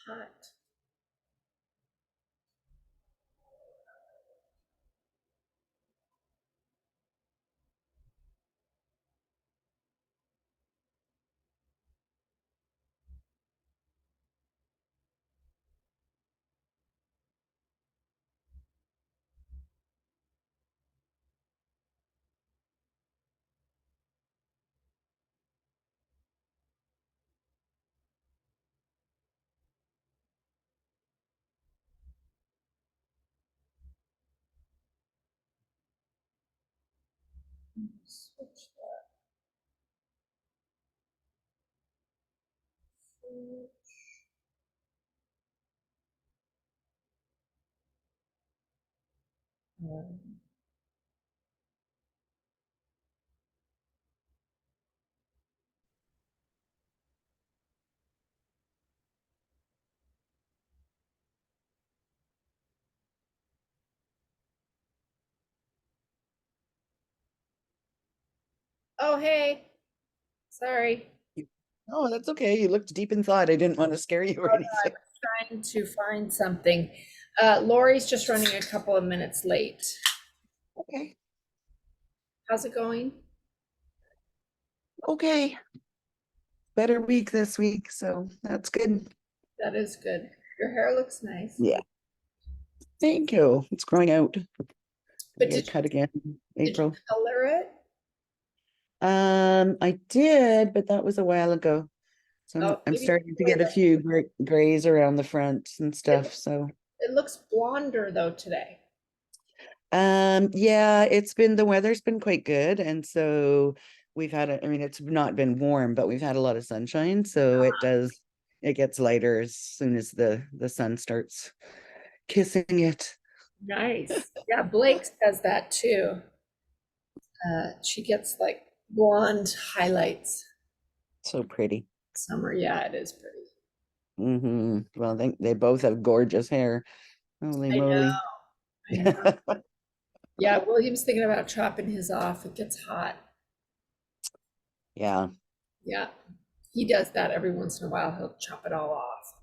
Hot. Switch that. Oh, hey. Sorry. Oh, that's okay. You looked deep in thought. I didn't want to scare you or anything. Trying to find something. Lori's just running a couple of minutes late. Okay. How's it going? Okay. Better week this week, so that's good. That is good. Your hair looks nice. Yeah. Thank you. It's growing out. I But get cut again in did you April. color it? I did, but that was a while ago. So Oh, I'm maybe starting to get a few grays around the front and stuff. So it looks blonder though today. yeah, the weather's been quite good, and so we've had I mean, it's not been warm, but we've had a lot of sunshine, so it gets lighter as soon as the sun starts kissing it. Nice. Yeah, Blake says that too. She gets like blonde highlights. So pretty. Summer, yeah, it is pretty. Well, I think they both have gorgeous hair. Holy I moly. know, I know. Yeah, William's thinking about chopping his off. It gets hot. Yeah. Yeah, he does that every once in a while. He'll chop it all off,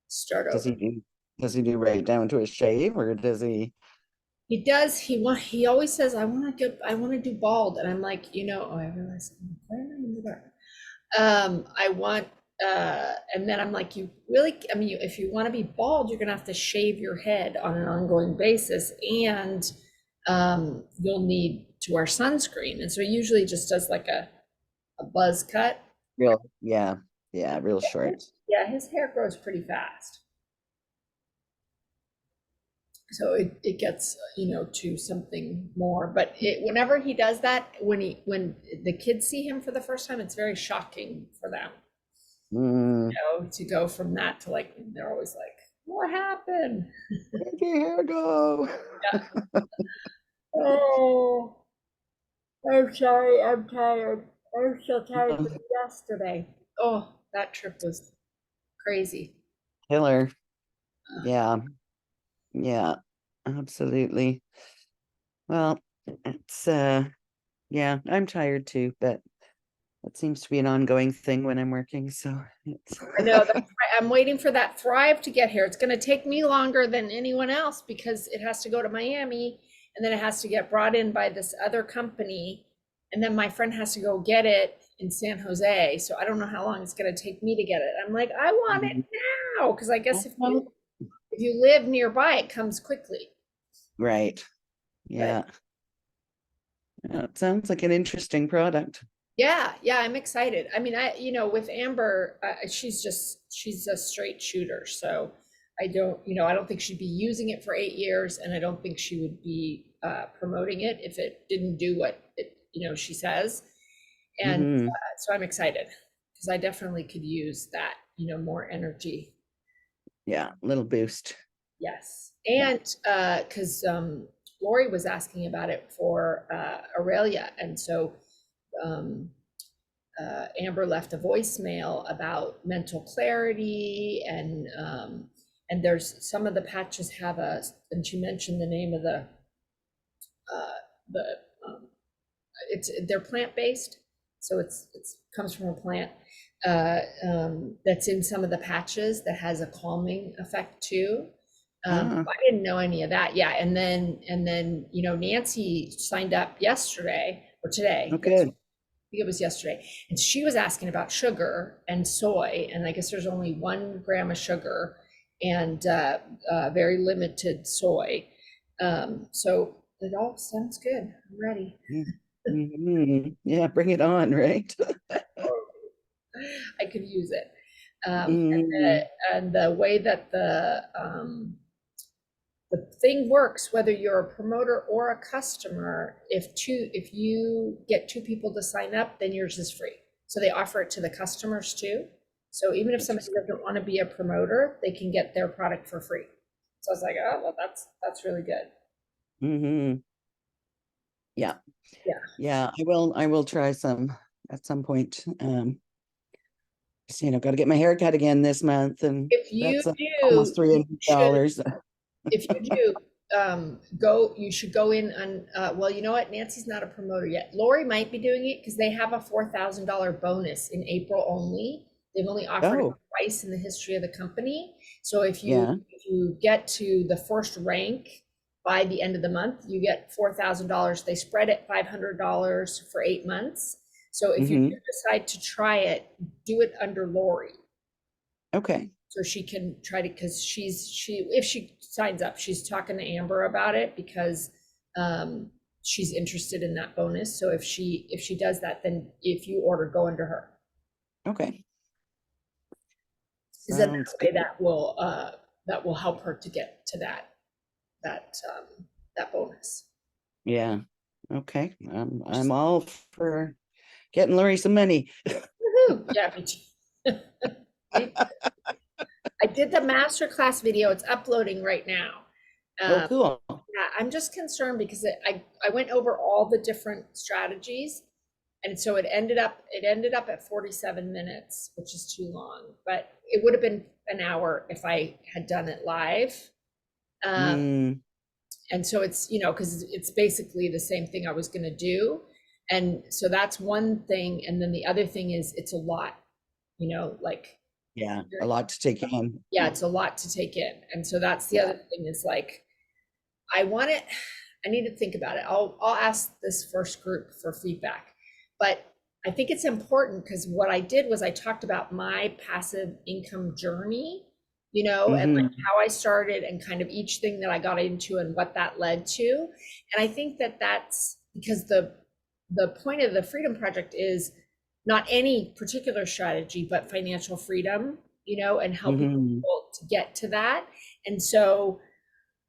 start Does over. he do right down to a shave, or does he? He does. He always says, I want to do bald," and I'm like, oh, I realize. Why am I in the dark? I want, and then I'm like, you really, I mean, if you want to be bald, you're gonna have to shave your head on an ongoing basis, and you'll need to wear sunscreen. And so he usually just does like a buzz cut. Yeah, real short. Yeah, his hair grows pretty fast. So it gets, to something more. But whenever he does that, when the kids see him for the first time, it's very shocking for them. Mm. To go from that to like, they're always like, what happened? Where'd your hair go? Yeah. Oh, I'm sorry, I'm tired. I'm so tired from yesterday. Oh, that trip was crazy. Killer. Yeah, yeah, absolutely. Well, it's yeah, I'm tired too, but that seems to be an ongoing thing when I'm working. So it's I know that's right. I'm waiting for that Thrive to get here. It's going to take me longer than anyone else because it has to go to Miami and then it has to get brought in by this other company. And then my friend has to go get it in San Jose. So I don't know how long it's going to take me to get it. I'm like, I want it now because I guess if you live nearby, it comes quickly. right. Yeah. Yeah, it sounds like an interesting product. Yeah, yeah, I'm excited. I mean, with Amber, she's a straight shooter. So I don't think she'd be using it for 8 years, and I don't think she would be promoting it if it didn't do what she says. And Hmm. so I'm excited because I definitely could use that, more energy. Yeah, little boost. Yes. Yeah. And because Lori was asking about it for Aurelia, and so um, Amber left a voicemail about mental clarity and there's some of the patches have and she mentioned the name of uh, the um, they're plant-based, so it's comes from a plant that's in some of the patches that has a calming effect too. Ah, I didn't know any of that. Yeah, and then Nancy signed up yesterday or today. okay. Think it was yesterday, and she was asking about sugar and soy, and I guess there's only 1 gram of sugar and very limited soy. So it all sounds good. I'm ready. Yeah, bring it on, right? I could use it. Mhm. And the way that the thing works, whether you're a promoter or a customer, if you get 2 people to sign up, then yours is free. So they offer it to the customers too. So even if somebody Interesting. doesn't want to be a promoter, they can get their product for free. So I was like, oh well, that's really good. Hmm. Yeah, Yeah. yeah, I will try some at some point. Got to get my hair cut again this month, and If you that's do, almost three you hundred should dollars. if you do you should go in on well, you know what, Nancy's not a promoter yet. Lori might be doing it because they have a $4,000 bonus in April only. They've only offered it Oh, twice in the history of the company. So if you yeah. if you get to the first rank by the end of the month, you get $4,000. They spread it $500 for 8 months. So if you do Hmm. decide to try it, do it under Lori Okay. so she can try to, because if she signs up, she's talking to Amber about it because she's interested in that bonus. So if she does that, then if you order, go under her, Okay. because then Sounds that good. way that will help her to get to that that bonus. Yeah. Okay. I'm all for getting Lori some money. Woohoo! Yeah, me too. Me I did the masterclass video. It's uploading right now. Oh, Um, cool. yeah, I'm just concerned because I went over all the different strategies, and so it ended up at 47 minutes, which is too long. But it would have been an hour if I had done it live. Um, Mm, and so it's because it's basically the same thing I was going to do, and so that's one thing. And then the other thing is it's a lot, like yeah, a lot to take in. yeah, it's a lot to take in. And so that's the Yeah. other thing is like, I want it, I need to think about it. I'll ask this first group for feedback. But I think it's important because what I did was I talked about my passive income journey, and like Hmm. how I started and kind of each thing that I got into and what that led to. And I think that that's because the point of the Freedom Project is not any particular strategy, but financial freedom, and helping Hmm. people to get to that. And so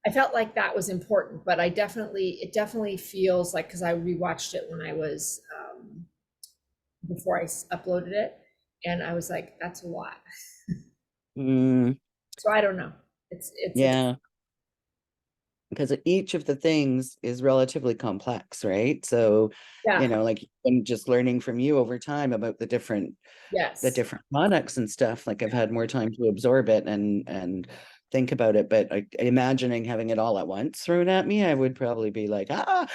I felt like that was important, but it definitely feels like, because I rewatched it when I was before I uploaded it, and I was like, that's a lot. Mm, So I don't know. It's a yeah, because each of the things is relatively complex, right? So, yeah, like and just learning from you over time about the yes, different products and stuff, like I've had more time to absorb it and think about it, but imagining having it all at once thrown at me, I would probably be like, ah.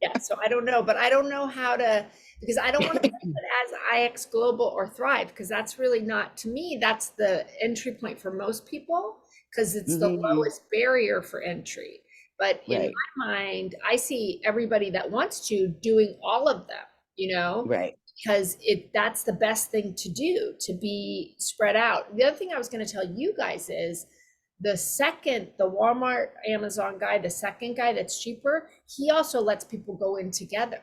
yeah. So I don't know, but I don't know how to. because I don't want to think of it as IX Global or Thrive, because that's really not, to me, that's the entry point for most people, because it's the Hmm. lowest barrier for entry. But in Right, my mind, I see everybody that wants to doing all of them, you know, right. because that's the best thing to do, to be spread out. The other thing I was going to tell you guys is the Walmart Amazon guy, the second guy that's cheaper, he also lets people go in together.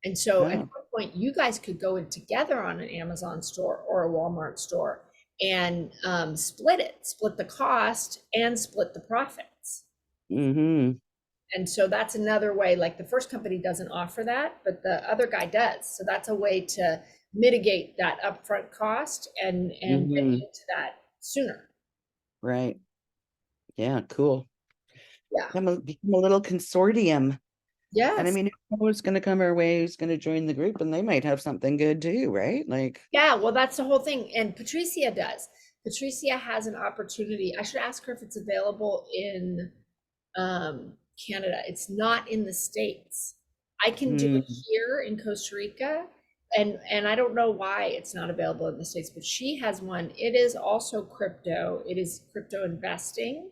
And so at Oh, some point, you guys could go in together on an Amazon store or a Walmart store and split the cost and split the profits. mm-hmm. And so that's another way, like the first company doesn't offer that, but the other guy does. So that's a way to mitigate that upfront cost and get Mm-hmm. into that sooner. Right. Yeah, cool. Yeah. Become a little consortium. And I Yes. mean, who's going to come our way, who's going to join the group, and they might have something good too, right? Like, Yeah, well, that's the whole thing. And Patricia does. Patricia has an opportunity. I should ask her if it's available in Canada. It's not in the States. I can do it mm, here in Costa Rica, and I don't know why it's not available in the States, but she has one. It is also crypto. It is crypto investing,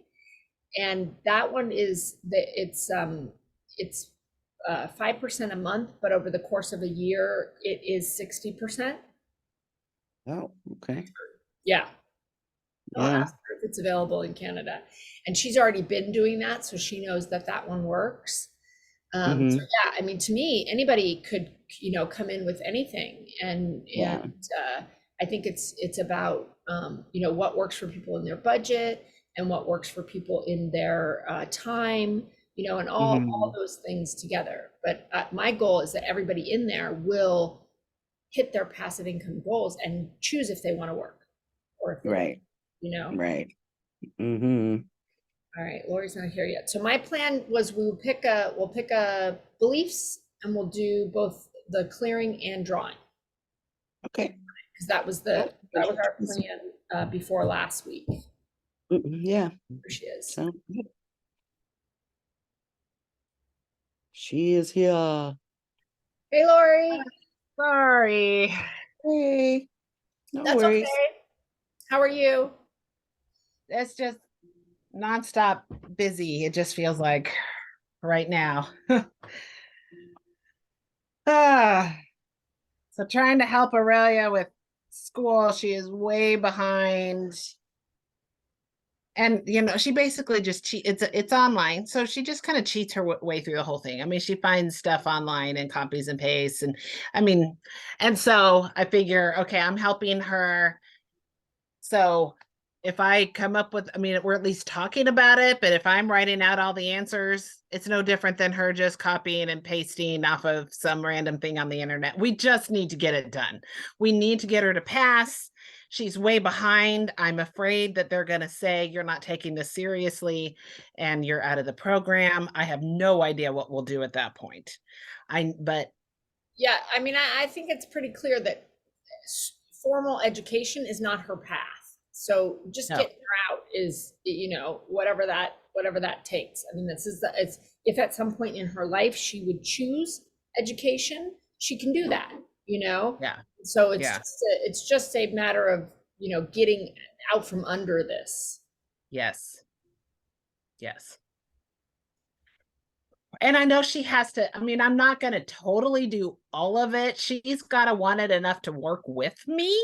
and that one is it's 5% a month, but over the course of a year, it is 60%. oh, okay. Yeah. I'll Yeah. ask her if it's available in Canada. And she's already been doing that, so she knows that that one works. So Mm-hmm. yeah, I mean, to me, anybody could, come in with anything, and Yeah. I think it's about what works for people in their budget and what works for people in their time, and all Mm-hmm. those things together. But my goal is that everybody in there will hit their passive income goals and choose if they want to work or if they don't, Right. you know. Right. Mm-hmm. All right, Lori's not here yet. So my plan was we'll pick a beliefs and we'll do both the clearing and drawing, Okay. because that was Oh, our plan before last week. yeah. Here she is. So she is here. Hey, Lori. Sorry. Hey, no That's worries. okay. How are you? It's just nonstop busy. It just feels like right now. Ah, so trying to help Aurelia with school, she is way behind. And she basically just it's online. So she just kind of cheats her way through the whole thing. I mean, she finds stuff online and copies and pastes and I mean, and so I figure, okay, I'm helping her. So if I come up with, I mean, we're at least talking about it, but if I'm writing out all the answers, it's no different than her just copying and pasting off of some random thing on the internet. We just need to get it done. We need to get her to pass. She's way behind. I'm afraid that they're going to say you're not taking this seriously and you're out of the program. I have no idea what we'll do at that point. But Yeah, I mean, I think it's pretty clear that formal education is not her path. So just no, getting her out is, whatever that takes. I mean, it's if at some point in her life she would choose education, she can do that, you know? yeah, So yeah, it's just a matter of, getting out from under this. yes, yes. And I know she has to, I mean, I'm not going to totally do all of it. She's got to want it enough to work with me,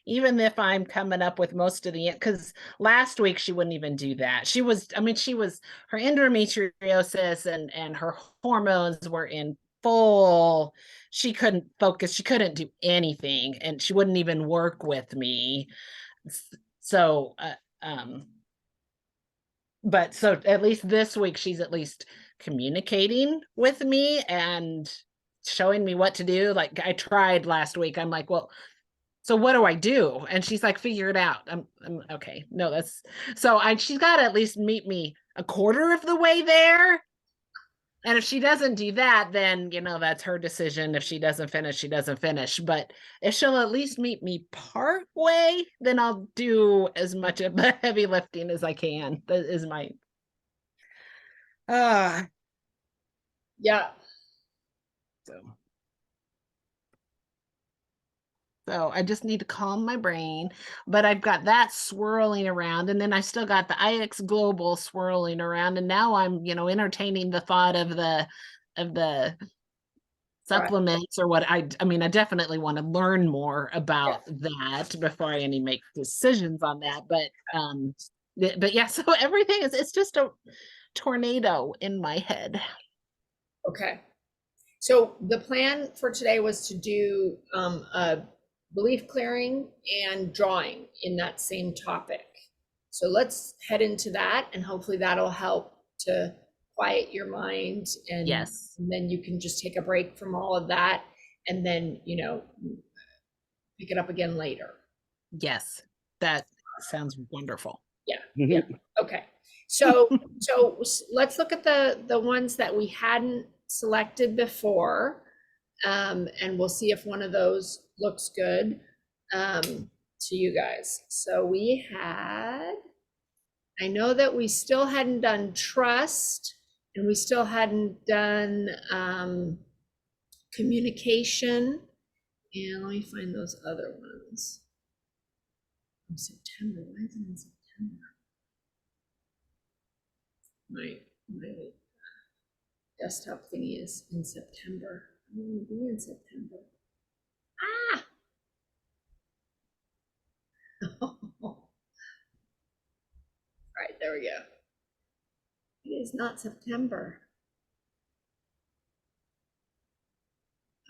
even if I'm coming up with most of the, because last week she wouldn't even do that. She was, I mean, her endometriosis and her hormones were in full, she couldn't focus, she couldn't do anything, and she wouldn't even work with me. So, but so at least this week she's at least communicating with me and showing me what to do. Like I tried last week, I'm like, well, so what do I do? And she's like, figure it out. I'm okay, no, that's so she's got to at least meet me a quarter of the way there. And if she doesn't do that, then that's her decision. If she doesn't finish, she doesn't finish. But if she'll at least meet me part way, then I'll do as much of the heavy lifting as I can. That is my Yeah. so So I just need to calm my brain, but I've got that swirling around, and then I still got the IX Global swirling around, and now I'm, entertaining the thought of the supplements or what. I mean, I definitely want to learn more about that before I any make decisions on that. But yeah, so everything it's just a tornado in my head. Okay. So the plan for today was to do a belief clearing and drawing in that same topic. So let's head into that, and hopefully that'll help to quiet your mind, and, Yes. and then you can just take a break from all of that, and then, pick it up again later. Yes, that sounds wonderful. Yeah. Okay. So let's look at the ones that we hadn't selected before. And we'll see if one of those looks good to you guys. So we had, I know that we still hadn't done trust, and we still hadn't done communication. And let me find those other ones. September, why is it in September? My desktop thingy is in September. I'm gonna be in September. Ah! All right, there we go. It is not September.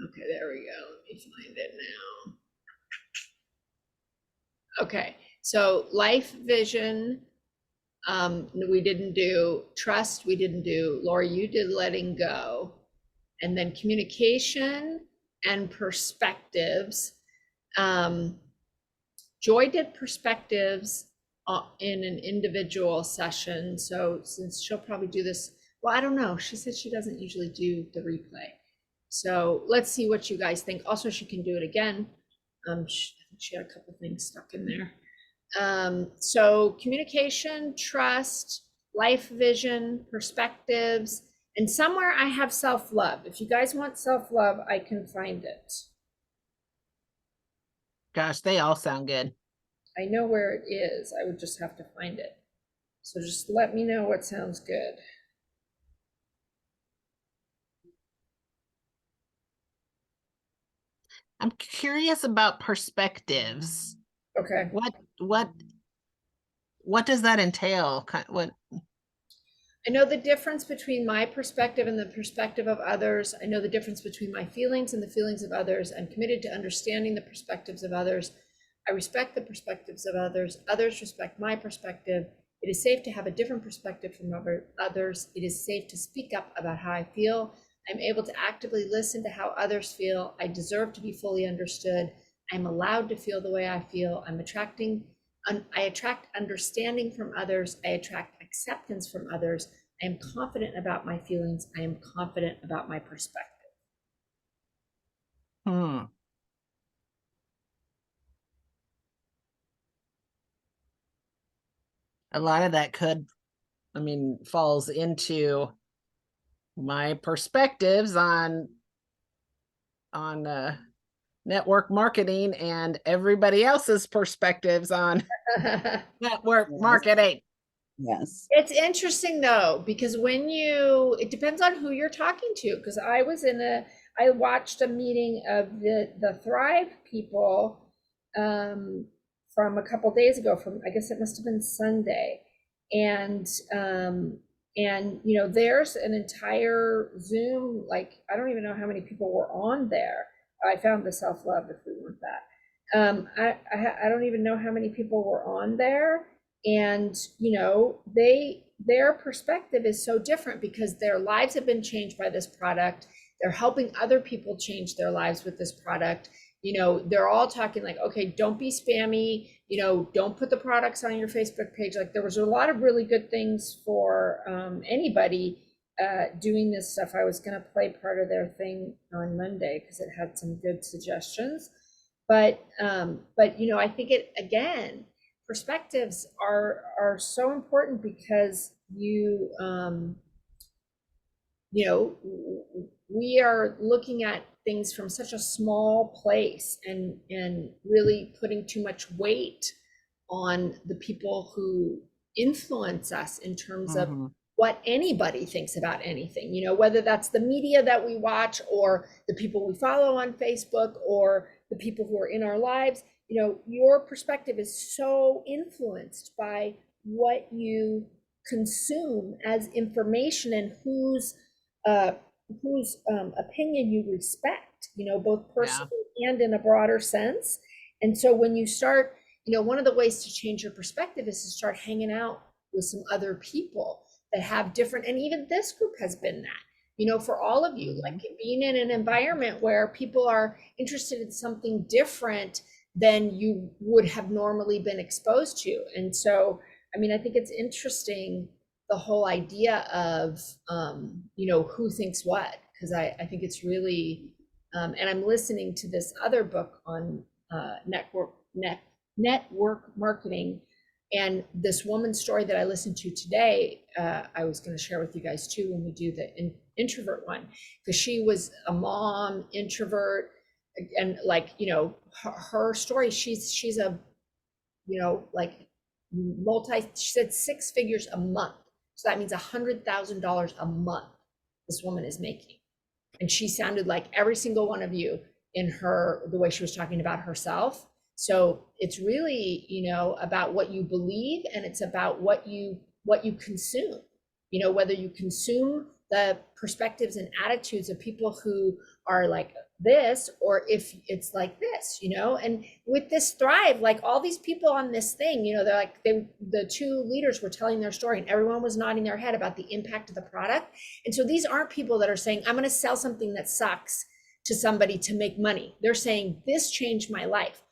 Okay, there we go. Let me find it now. Okay, so life vision, we didn't do. Trust, we didn't do. Lori, you did letting go. And then communication and perspectives. Joy did perspectives in an individual session. So since she'll probably do this, well, I don't know. She said she doesn't usually do the replay. So let's see what you guys think. Also, she can do it again. She had a couple things stuck in there. So communication, trust, life vision, perspectives, and somewhere I have self-love. If you guys want self-love, I can find it. Gosh, they all sound good. I know where it is. I would just have to find it. So just let me know what sounds good. I'm curious about perspectives. Okay. What does that entail? What? I know the difference between my perspective and the perspective of others. I know the difference between my feelings and the feelings of others. I'm committed to understanding the perspectives of others. I respect the perspectives of others. Others respect my perspective. It is safe to have a different perspective from others. It is safe to speak up about how I feel. I'm able to actively listen to how others feel. I deserve to be fully understood. I'm allowed to feel the way I feel. I attract understanding from others. I attract acceptance from others. I am confident about my feelings. I am confident about my perspective. A lot of that falls into my perspectives on network marketing and everybody else's perspectives on network marketing. Yes. It's interesting though, because it depends on who you're talking to. Because I watched a meeting of the Thrive people from a couple days ago. I guess it must have been Sunday, and there's an entire Zoom. Like I don't even know how many people were on there. I found the self-love if we want that. I don't even know how many people were on there. And, their perspective is so different because their lives have been changed by this product. They're helping other people change their lives with this product. They're all talking like, okay, don't be spammy, don't put the products on your Facebook page. Like there was a lot of really good things for anybody doing this stuff. I was going to play part of their thing on Monday because it had some good suggestions. But I think perspectives are so important because we are looking at things from such a small place and really putting too much weight on the people who influence us in terms of Mhm. what anybody thinks about anything, you know, whether that's the media that we watch or the people we follow on Facebook or the people who are in our lives. You know, your perspective is so influenced by what you consume as information and uh, whose opinion you respect, you know, both Yeah. personally and in a broader sense. And so when you start, you know, one of the ways to change your perspective is to start hanging out with some other people that have different, and even this group has been that, you know, for all of you, like being in an environment where people are interested in something different than you would have normally been exposed to. And so, I mean, I think it's interesting, the whole idea of, you know, who thinks what, because I think it's really, and I'm listening to this other book on network marketing. And this woman's story that I listened to today, I was going to share with you guys too when we do the introvert one, because she was a mom, introvert, and like, you know, her story, she's a, you know, like she said 6 figures a month. So that means $100,000 a month this woman is making. And she sounded like every single one of you in her, the way she was talking about herself. So it's really, you know, about what you believe, and it's about what you consume, you know, whether you consume the perspectives and attitudes of people who are like this, or if it's like this, you know. And with this Thrive, like all these people on this thing, you know, they're like, the two leaders were telling their story and everyone was nodding their head about the impact of the product. And so these aren't people that are saying, I'm going to sell something that sucks to somebody to make money. They're saying, this changed my life.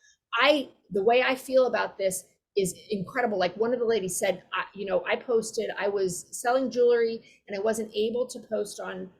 The way I feel about this is incredible. Like one of the ladies said, you know, I was selling jewelry and I wasn't able to post on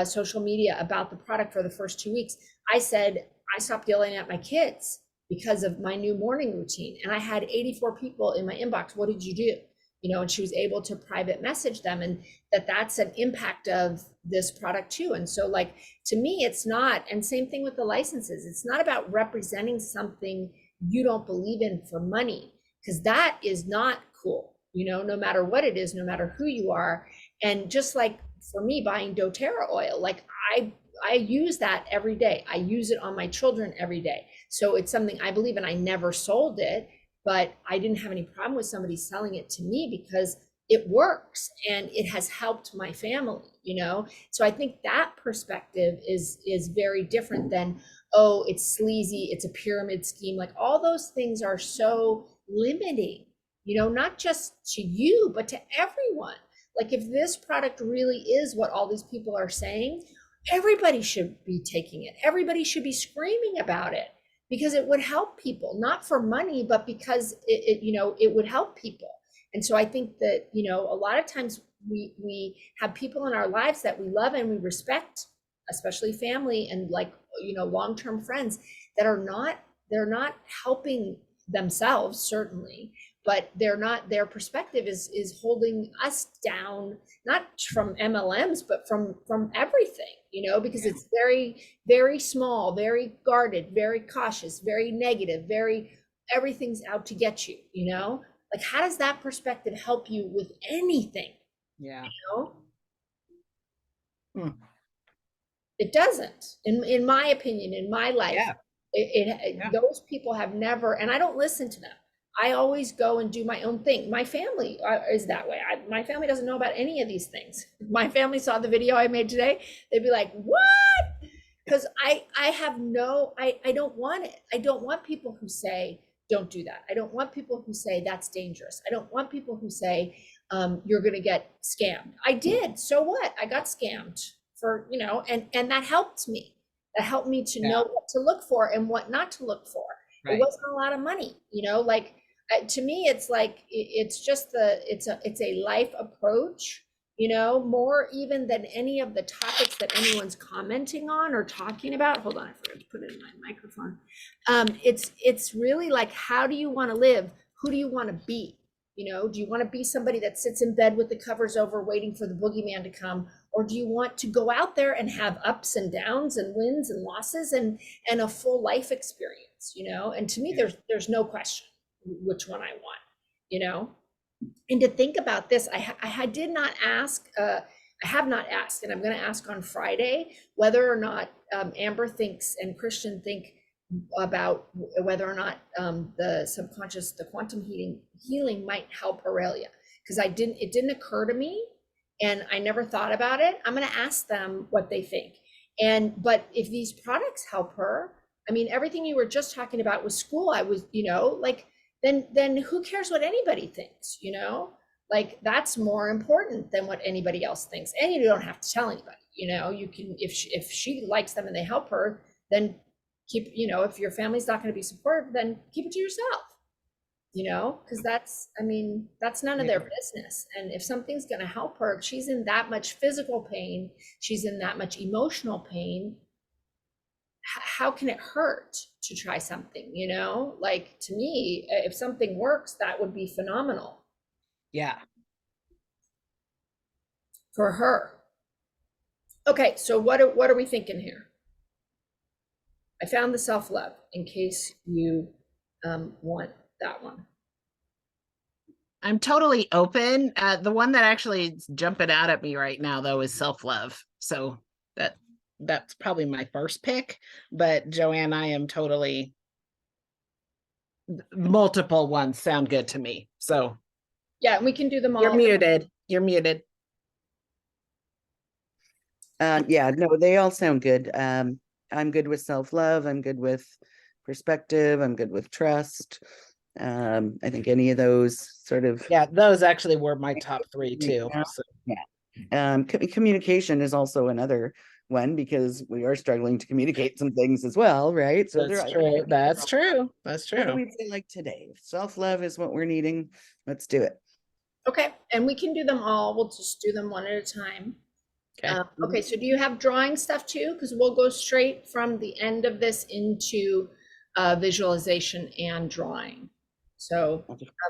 social media about the product for the first 2 weeks. I said, I stopped yelling at my kids because of my new morning routine. And I had 84 people in my inbox. What did you do? You know, and she was able to private message them, and that's an impact of this product too. And so like, to me, it's not, and same thing with the licenses. It's not about representing something you don't believe in for money, because that is not cool, you know, no matter what it is, no matter who you are. And just like for me buying doTERRA oil, like I use that every day. I use it on my children every day. So it's something I believe in. I never sold it, but I didn't have any problem with somebody selling it to me because it works and it has helped my family, you know. So I think that perspective is very different than, oh, it's sleazy, it's a pyramid scheme. Like all those things are so limiting, you know, not just to you, but to everyone. Like if this product really is what all these people are saying, everybody should be taking it. Everybody should be screaming about it because it would help people, not for money, but because it you know, it would help people. And so I think that, you know, a lot of times we have people in our lives that we love and we respect, especially family and like, you know, long-term friends that are not, they're not helping themselves, certainly, but their perspective is holding us down, not from MLMs, but from everything, you know, because it's very, very small, very guarded, very cautious, very negative, very, everything's out to get you, you know. Like, how does that perspective help you with anything? Yeah. You know? Hmm. It doesn't, in my opinion, in my life. Yeah. Yeah. Those people have never, and I don't listen to them. I always go and do my own thing. My family is that way. My family doesn't know about any of these things. My family saw the video I made today. They'd be like, what? Because I have no, I don't want it. I don't want people who say, don't do that. I don't want people who say that's dangerous. I don't want people who say, you're going to get scammed. I did. So what? I got scammed for, you know, and that helped me. That helped me to know what to look for and what not to look for. It Right. wasn't a lot of money, you know, like to me, it's like, it's just it's a life approach, you know, more even than any of the topics that anyone's commenting on or talking about. Hold on, I forgot to put it in my microphone. It's really like, how do you want to live? Who do you want to be? You know, do you want to be somebody that sits in bed with the covers over waiting for the boogeyman to come? or do you want to go out there and have ups and downs and wins and losses and a full life experience, you know? And to me, there's no question which one I want, you know? And to think about this, I did not ask, I have not asked, and I'm going to ask on Friday whether or not Amber thinks and Christian think about whether or not the subconscious, the quantum healing might help Aurelia. Because it didn't occur to me, and I never thought about it. I'm going to ask them what they think. But if these products help her, I mean, everything you were just talking about with school, I was, you know, like, then who cares what anybody thinks, you know? Like, that's more important than what anybody else thinks. And you don't have to tell anybody, you know, you can, if she likes them and they help her, then keep, you know, if your family's not going to be supportive, then keep it to yourself, you know, because that's, I mean, that's none of their business. And if something's going to help her, if she's in that much physical pain, she's in that much emotional pain, how can it hurt to try something, you know? Like, to me, if something works, that would be phenomenal. Yeah. For her. Okay, so what are we thinking here? I found the self-love in case you want that one. I'm totally open. The one that actually is jumping out at me right now, though, is self-love. So that's probably my first pick. But Joanne, I am totally, multiple ones sound good to me. So yeah, we can do them all. You're muted. You're muted. Yeah, no, they all sound good. I'm good with self-love. I'm good with perspective. I'm good with trust. I think any of those sort of, Yeah, those actually were my top three too. Yeah. So. Communication is also another one, because we are struggling to communicate some things as well, right? So That's true. That's true. That's What do true. we feel like today? Self-love is what we're needing. Let's do it. Okay, and we can do them all. We'll just do them one at a time. Okay. Okay, so do you have drawing stuff too? Because we'll go straight from the end of this into visualization and drawing. So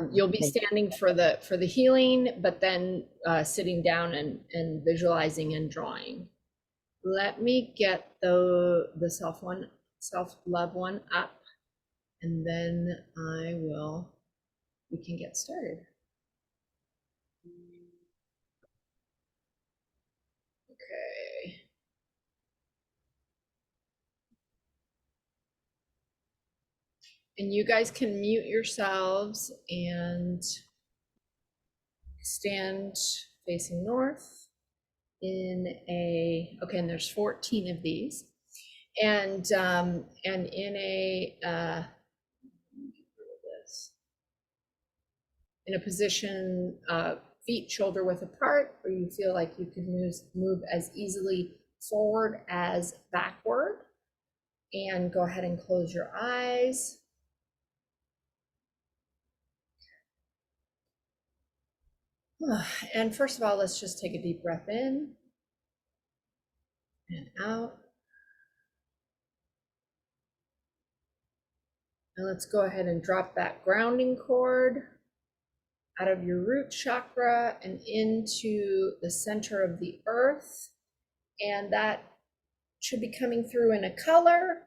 you'll be standing for the healing, but then sitting down and visualizing and drawing. Let me get the self-love one up, and then we can get started. Okay. And you guys can mute yourselves and stand facing north okay, and there's 14 of these. And in a position, feet shoulder width apart, where you feel like you can move as easily forward as backward. And go ahead and close your eyes. And first of all, let's just take a deep breath in and out. And let's go ahead and drop that grounding cord out of your root chakra and into the center of the earth. And that should be coming through in a color,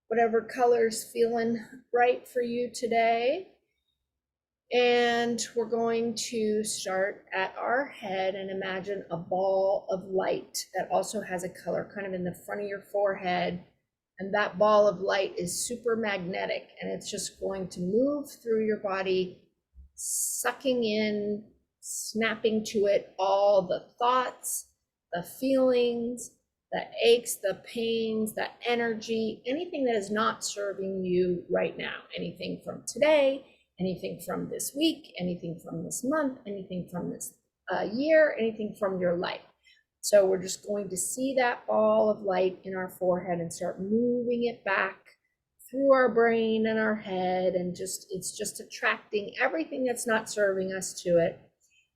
whatever color's feeling right for you today. And we're going to start at our head and imagine a ball of light that also has a color kind of in the front of your forehead. And that ball of light is super magnetic, and it's just going to move through your body, sucking in, snapping to it all the thoughts, the feelings, the aches, the pains, the energy, anything that is not serving you right now, anything from today, anything from this week, anything from this month, anything from this year, anything from your life. So we're just going to see that ball of light in our forehead and start moving it back through our brain and our head, and it's just attracting everything that's not serving us to it.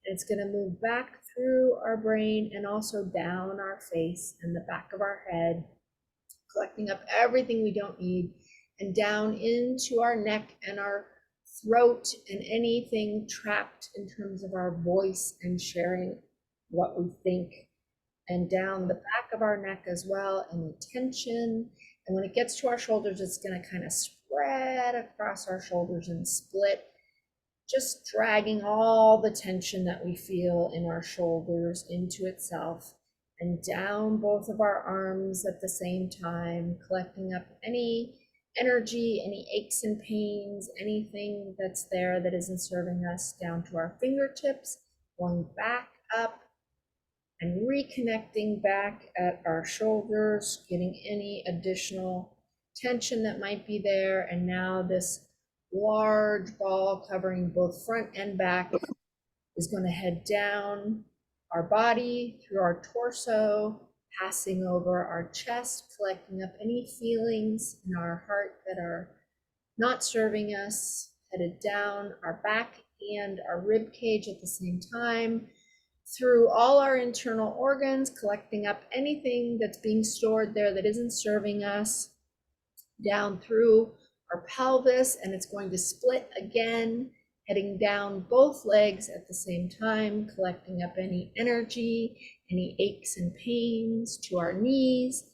And it's going to move back through our brain and also down our face and the back of our head, collecting up everything we don't need, and down into our neck and our throat and anything trapped in terms of our voice and sharing what we think and down the back of our neck as well, any tension. And when it gets to our shoulders, it's going to kind of spread across our shoulders and split, just dragging all the tension that we feel in our shoulders into itself, and down both of our arms at the same time, collecting up any energy, any aches and pains, anything that's there that isn't serving us, down to our fingertips, going back up and reconnecting back at our shoulders, getting any additional tension that might be there. And now this large ball covering both front and back is going to head down our body, through our torso, passing over our chest, collecting up any feelings in our heart that are not serving us, headed down our back and our rib cage at the same time, through all our internal organs, collecting up anything that's being stored there that isn't serving us, down through our pelvis, and it's going to split again, heading down both legs at the same time, collecting up any energy, any aches and pains, to our knees,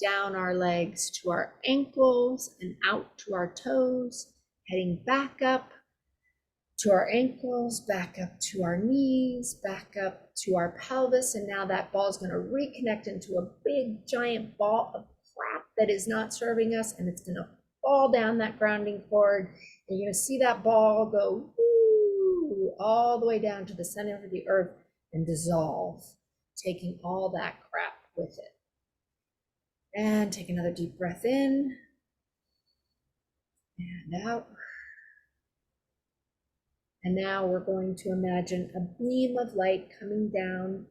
down our legs to our ankles and out to our toes, heading back up to our ankles, back up to our knees, back up to our pelvis. And now that ball is going to reconnect into a big giant ball of crap that is not serving us, and it's going to fall down that grounding cord. And you're going to see that ball go all the way down to the center of the earth and dissolve, taking all that crap with it. And take another deep breath in and out. And now we're going to imagine a beam of light coming down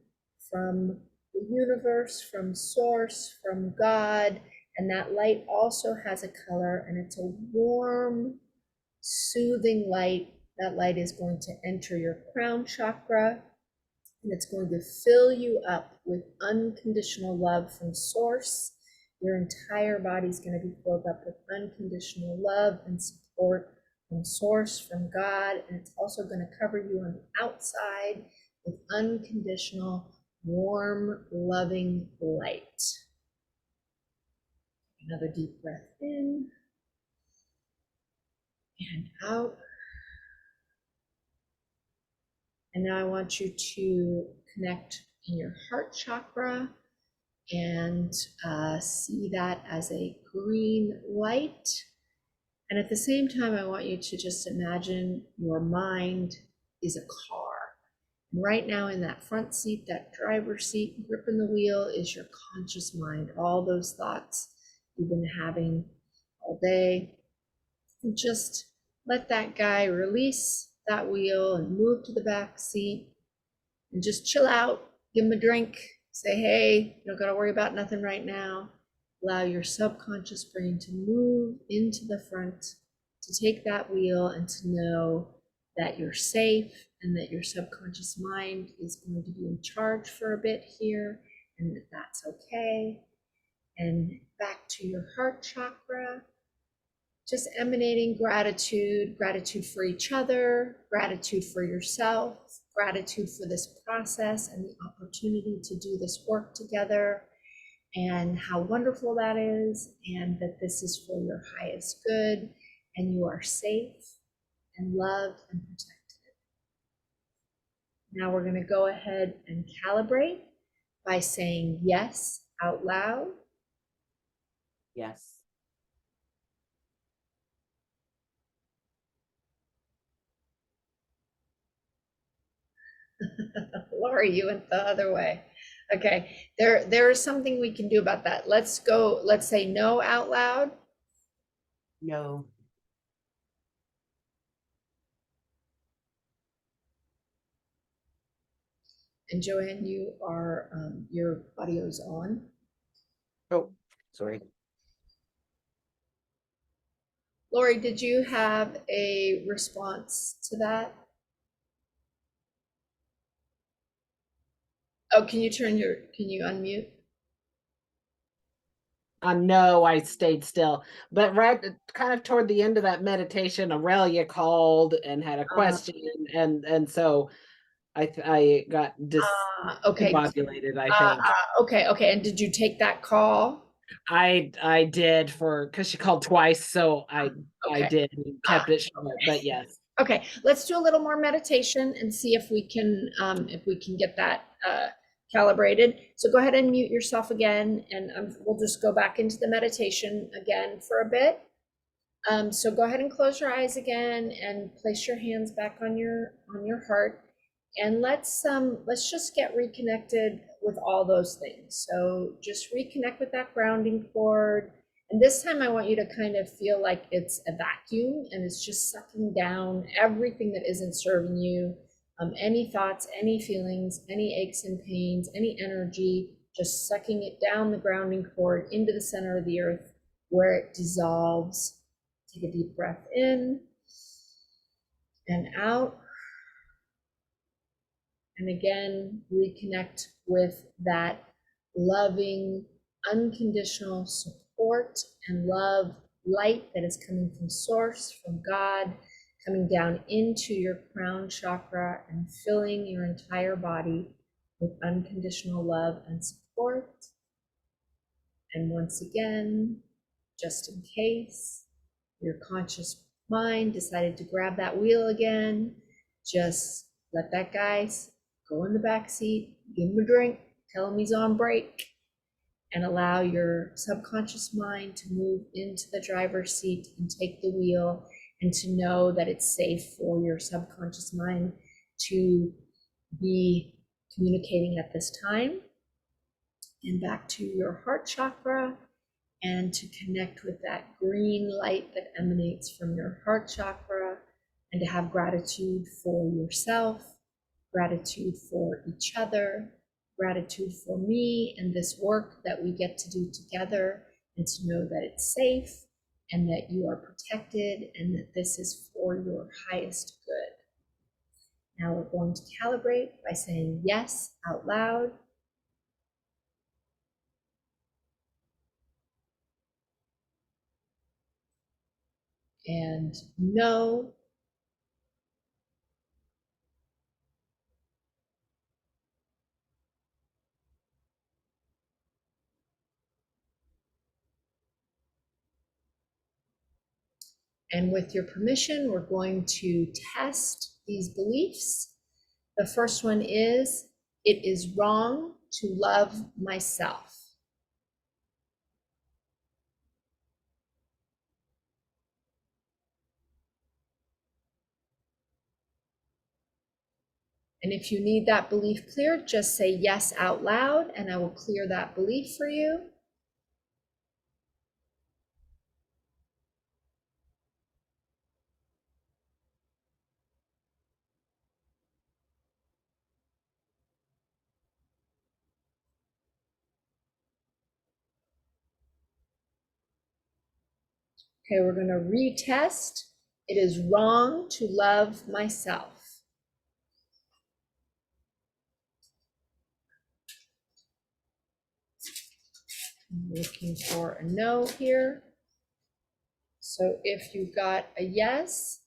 from the universe, from source, from God. And that light also has a color, and it's a warm, soothing light. That light is going to enter your crown chakra, and it's going to fill you up with unconditional love from source. Your entire body is going to be filled up with unconditional love and support from source, from God. And it's also going to cover you on the outside with unconditional, warm, loving light. Another deep breath in and out. And now I want you to connect in your heart chakra and see that as a green light. And at the same time, I want you to just imagine your mind is a car. And right now in that front seat, that driver's seat, gripping the wheel, is your conscious mind, all those thoughts you've been having all day. And just let that guy release that wheel and move to the back seat and just chill out, give him a drink, say, hey, you don't got to worry about nothing right now. Allow your subconscious brain to move into the front, to take that wheel and to know that you're safe and that your subconscious mind is going to be in charge for a bit here, and that that's okay. And back to your heart chakra, just emanating gratitude, gratitude for each other, gratitude for yourself, gratitude for this process and the opportunity to do this work together, and how wonderful that is, and that this is for your highest good, and you are safe and loved and protected. Now we're going to go ahead and calibrate by saying yes out loud. Yes. Laura, you went the other way. Okay, there is something we can do about that. Let's go, let's say no out loud. No. And Joanne, you are, your audio's on. Oh, sorry. Lori, did you have a response to that? Oh, can you unmute? No, I stayed still. But right kind of toward the end of that meditation, Aurelia called and had a question. And so I got Okay. discombobulated, I think. Okay, okay. And did you take that call? I did because she called twice, so I Okay. did and kept it short, but yes. Okay, let's do a little more meditation and see if we can get that calibrated. So go ahead and mute yourself again, and we'll just go back into the meditation again for a bit. So go ahead and close your eyes again and place your hands back on your heart, and let's just get reconnected with all those things. So just reconnect with that grounding cord. And this time I want you to kind of feel like it's a vacuum and it's just sucking down everything that isn't serving you. Any thoughts, any feelings, any aches and pains, any energy, just sucking it down the grounding cord into the center of the earth where it dissolves. Take a deep breath in and out. And again, reconnect with that loving, unconditional support and love, light that is coming from Source, from God, coming down into your crown chakra and filling your entire body with unconditional love and support. And once again, just in case your conscious mind decided to grab that wheel again, just let that guy go in the back seat, give him a drink, tell him he's on break, and allow your subconscious mind to move into the driver's seat and take the wheel, and to know that it's safe for your subconscious mind to be communicating at this time. And back to your heart chakra, and to connect with that green light that emanates from your heart chakra, and to have gratitude for yourself, gratitude for each other, gratitude for me and this work that we get to do together, and to know that it's safe and that you are protected and that this is for your highest good. Now we're going to calibrate by saying yes out loud. And no. And with your permission, we're going to test these beliefs. The first one is, it is wrong to love myself. And if you need that belief cleared, just say yes out loud, and I will clear that belief for you. Okay, we're going to retest. It is wrong to love myself. I'm looking for a no here. So if you got a yes,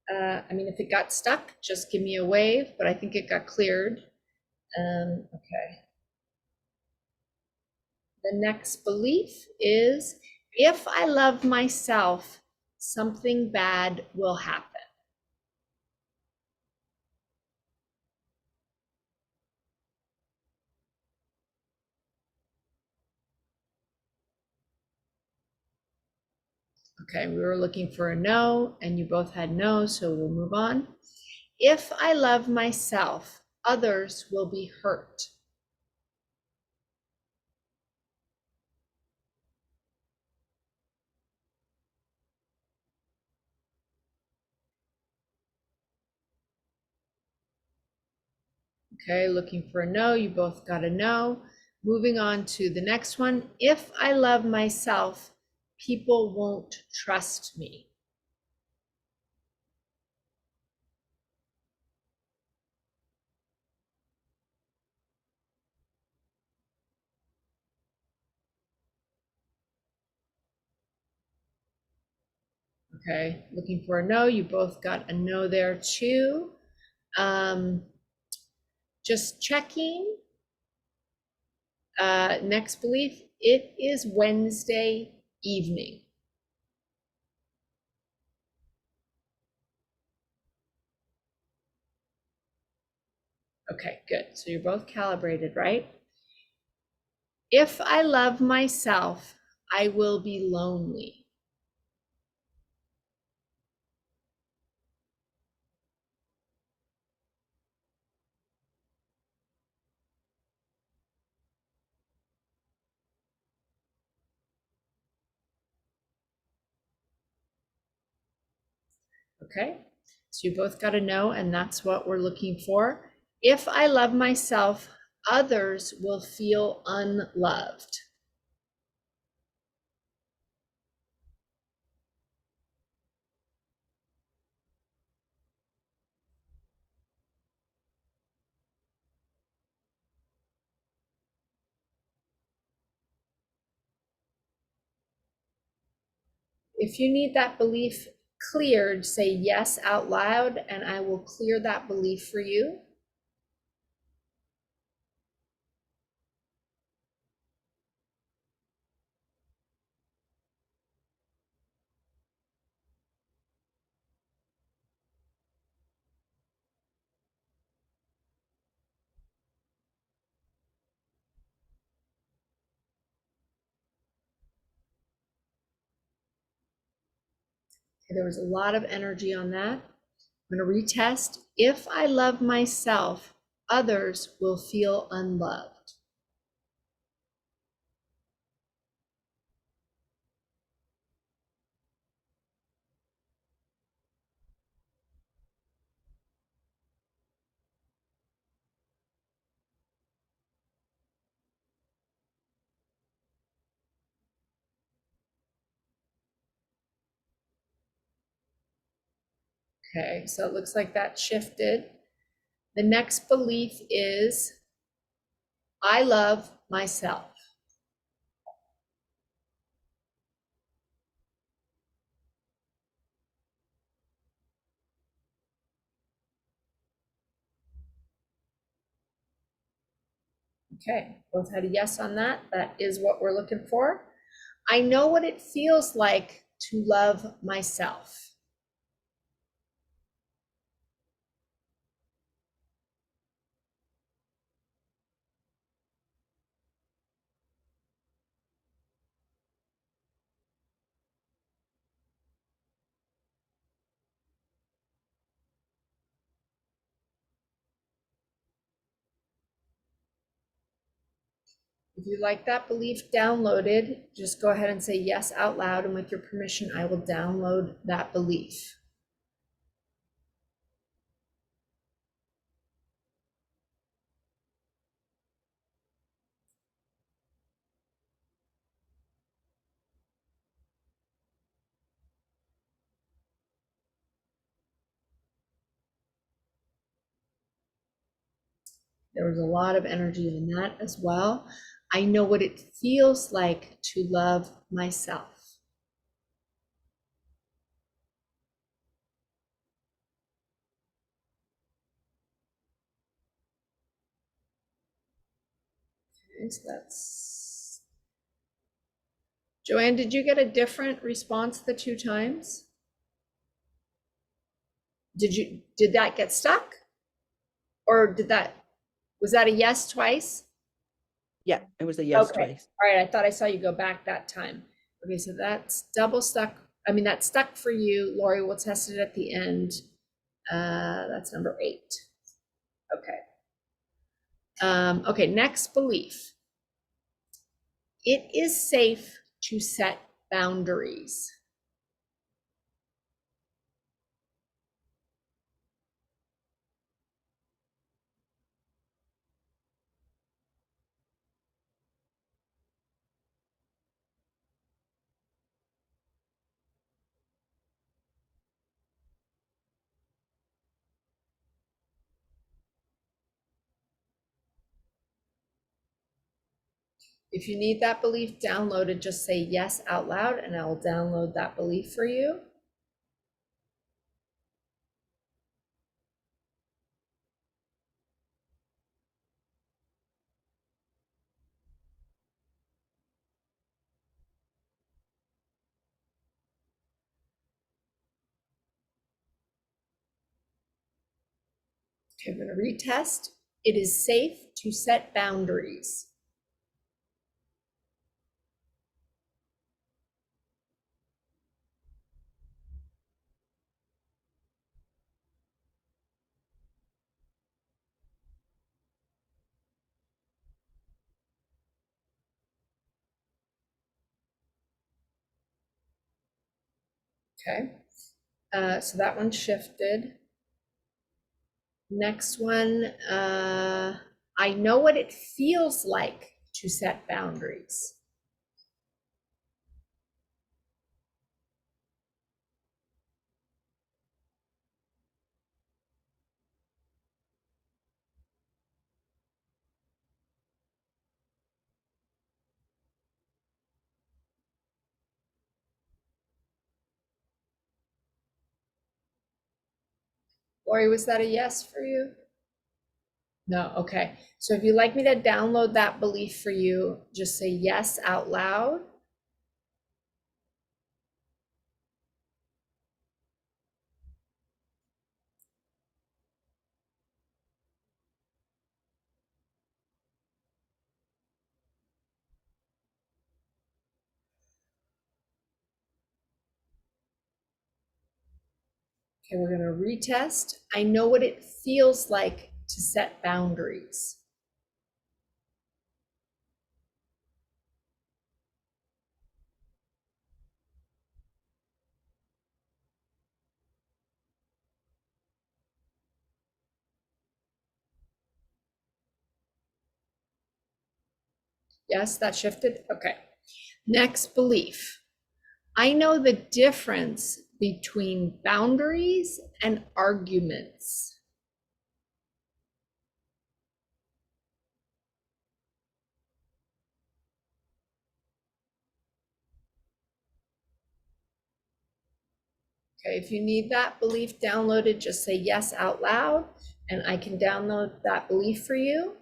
if it got stuck, just give me a wave, but I think it got cleared. Okay. The next belief is, if I love myself, something bad will happen. Okay, we were looking for a no, and you both had no, so we'll move on. If I love myself, others will be hurt. Okay, looking for a no, you both got a no. Moving on to the next one. If I love myself, people won't trust me. Okay, looking for a no, you both got a no there too. Just checking. Next belief, it is Wednesday evening. Okay, good. So you're both calibrated, right? If I love myself, I will be lonely. Okay, so you both got to know, and that's what we're looking for. If I love myself, others will feel unloved. If you need that belief cleared, say yes out loud, and I will clear that belief for you. Okay, there was a lot of energy on that. I'm going to retest. If I love myself, others will feel unloved. Okay, so it looks like that shifted. The next belief is I love myself. Okay, both had a yes on that. That is what we're looking for. I know what it feels like to love myself. If you like that belief downloaded, just go ahead and say yes out loud, and with your permission, I will download that belief. There was a lot of energy in that as well. I know what it feels like to love myself. Okay, so that's Joanne, did you get a different response the 2 times? Did that get stuck? Or was that a yes twice? Yeah, it was a yes Okay, twice. all right, I thought I saw you go back that time. Okay, so that's double stuck. I mean, that's stuck for you. Lori will test it at the end. That's number 8. Okay. Okay, next belief. It is safe to set boundaries. If you need that belief downloaded, just say yes out loud and I will download that belief for you. Okay, I'm gonna retest. It is safe to set boundaries. Okay, so that one shifted. Next one, I know what it feels like to set boundaries. Lori, was that a yes for you? No, okay. So if you'd like me to download that belief for you, just say yes out loud. Okay, we're gonna retest. I know what it feels like to set boundaries. Yes, that shifted? Okay. Next belief. I know the difference between boundaries and arguments. Okay, if you need that belief downloaded, just say yes out loud and I can download that belief for you.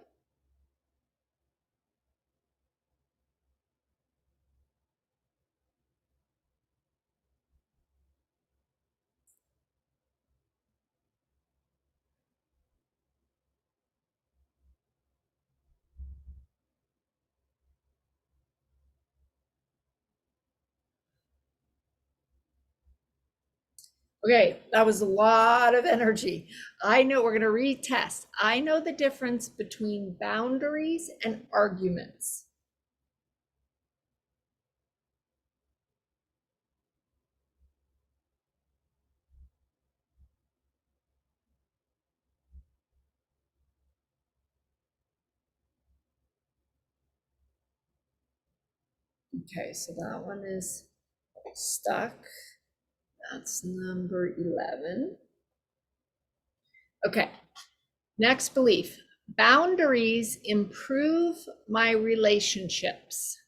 Okay, that was a lot of energy. I know we're going to retest. I know the difference between boundaries and arguments. Okay, so that one is stuck. That's number 11. Okay, next belief. Boundaries improve my relationships.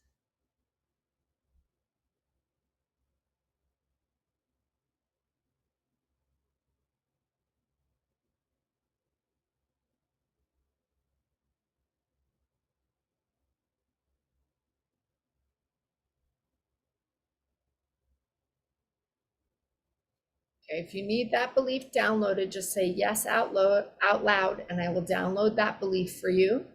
Okay, if you need that belief downloaded, just say yes out loud, and I will download that belief for you.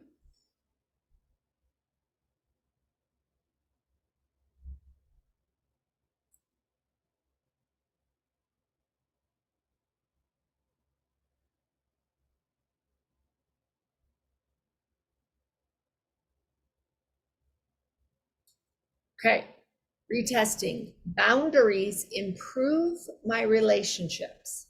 Okay, retesting. Boundaries improve my relationships.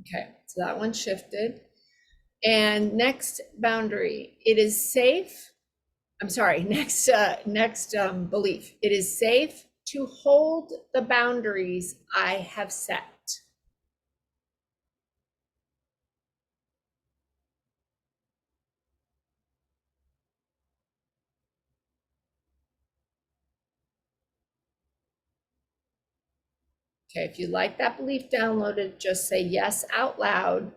Okay, so that one shifted. And next boundary, it is safe. I'm sorry, next belief. It is safe to hold the boundaries I have set. Okay, if you like that belief downloaded, just say yes out loud.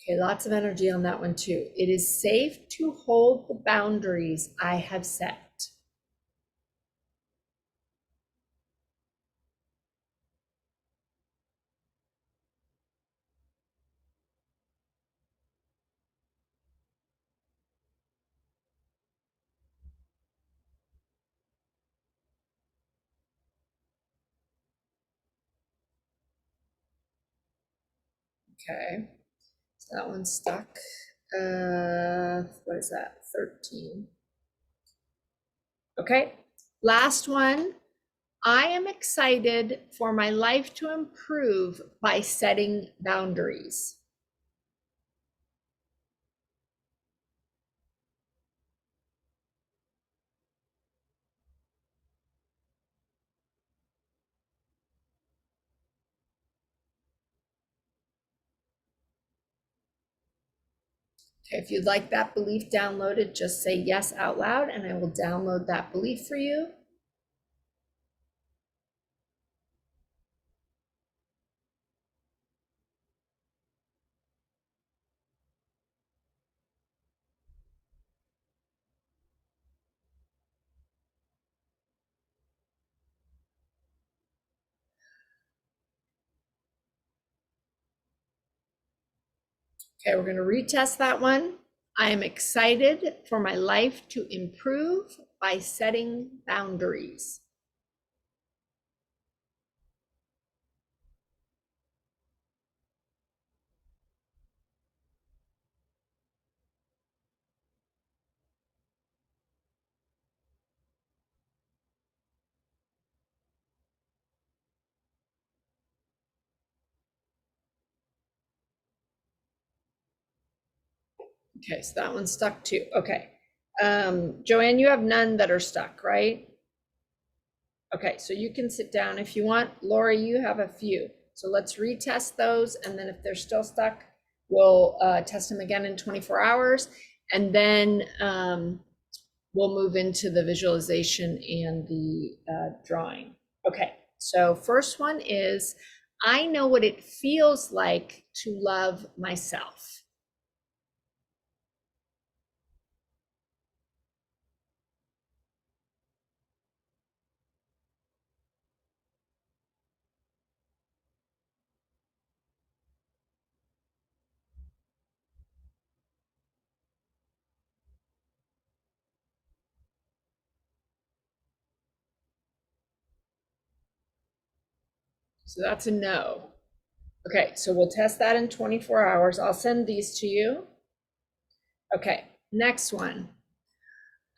Okay, lots of energy on that one too. It is safe to hold the boundaries I have set. Okay, so that one's stuck. What is that? 13. Okay, last one. I am excited for my life to improve by setting boundaries. Okay, if you'd like that belief downloaded, just say yes out loud and I will download that belief for you. Okay, we're going to retest that one. I am excited for my life to improve by setting boundaries. Okay, so that one's stuck too. Okay. Joanne, you have none that are stuck, right? Okay, so you can sit down if you want. Lori, you have a few. So let's retest those. And then if they're still stuck, we'll test them again in 24 hours. And then we'll move into the visualization and the drawing. Okay, so first one is, I know what it feels like to love myself. So that's a no. Okay, so we'll test that in 24 hours. I'll send these to you. Okay, next one.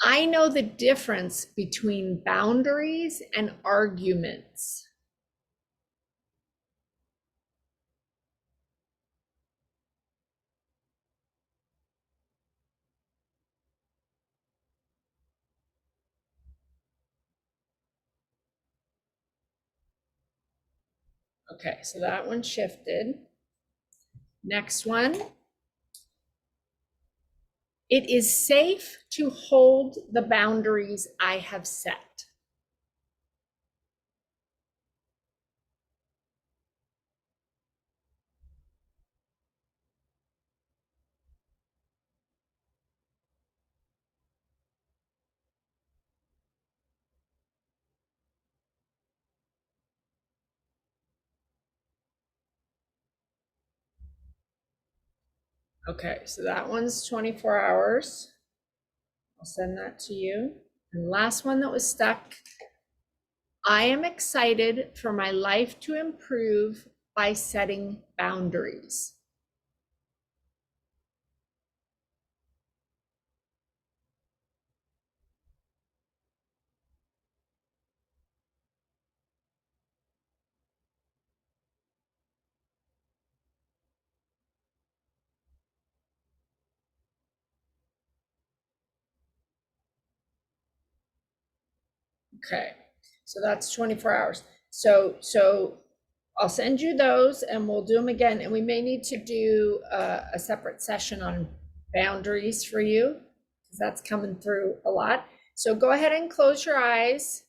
I know the difference between boundaries and arguments. Okay, so that one shifted. Next one. It is safe to hold the boundaries I have set. Okay, so that one's 24 hours. I'll send that to you. And last one that was stuck. I am excited for my life to improve by setting boundaries. Okay, so that's 24 hours. So I'll send you those and we'll do them again. And we may need to do a separate session on boundaries for you, because that's coming through a lot. So go ahead and close your eyes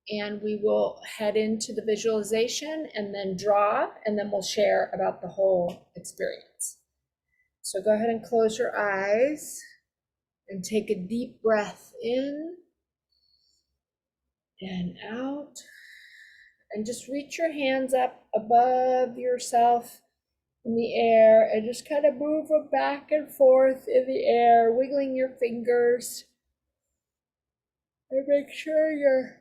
and we will head into the visualization and then draw, and then we'll share about the whole experience. So go ahead and close your eyes and take a deep breath in and out. And just reach your hands up above yourself in the air and just kind of move them back and forth in the air, wiggling your fingers. And make sure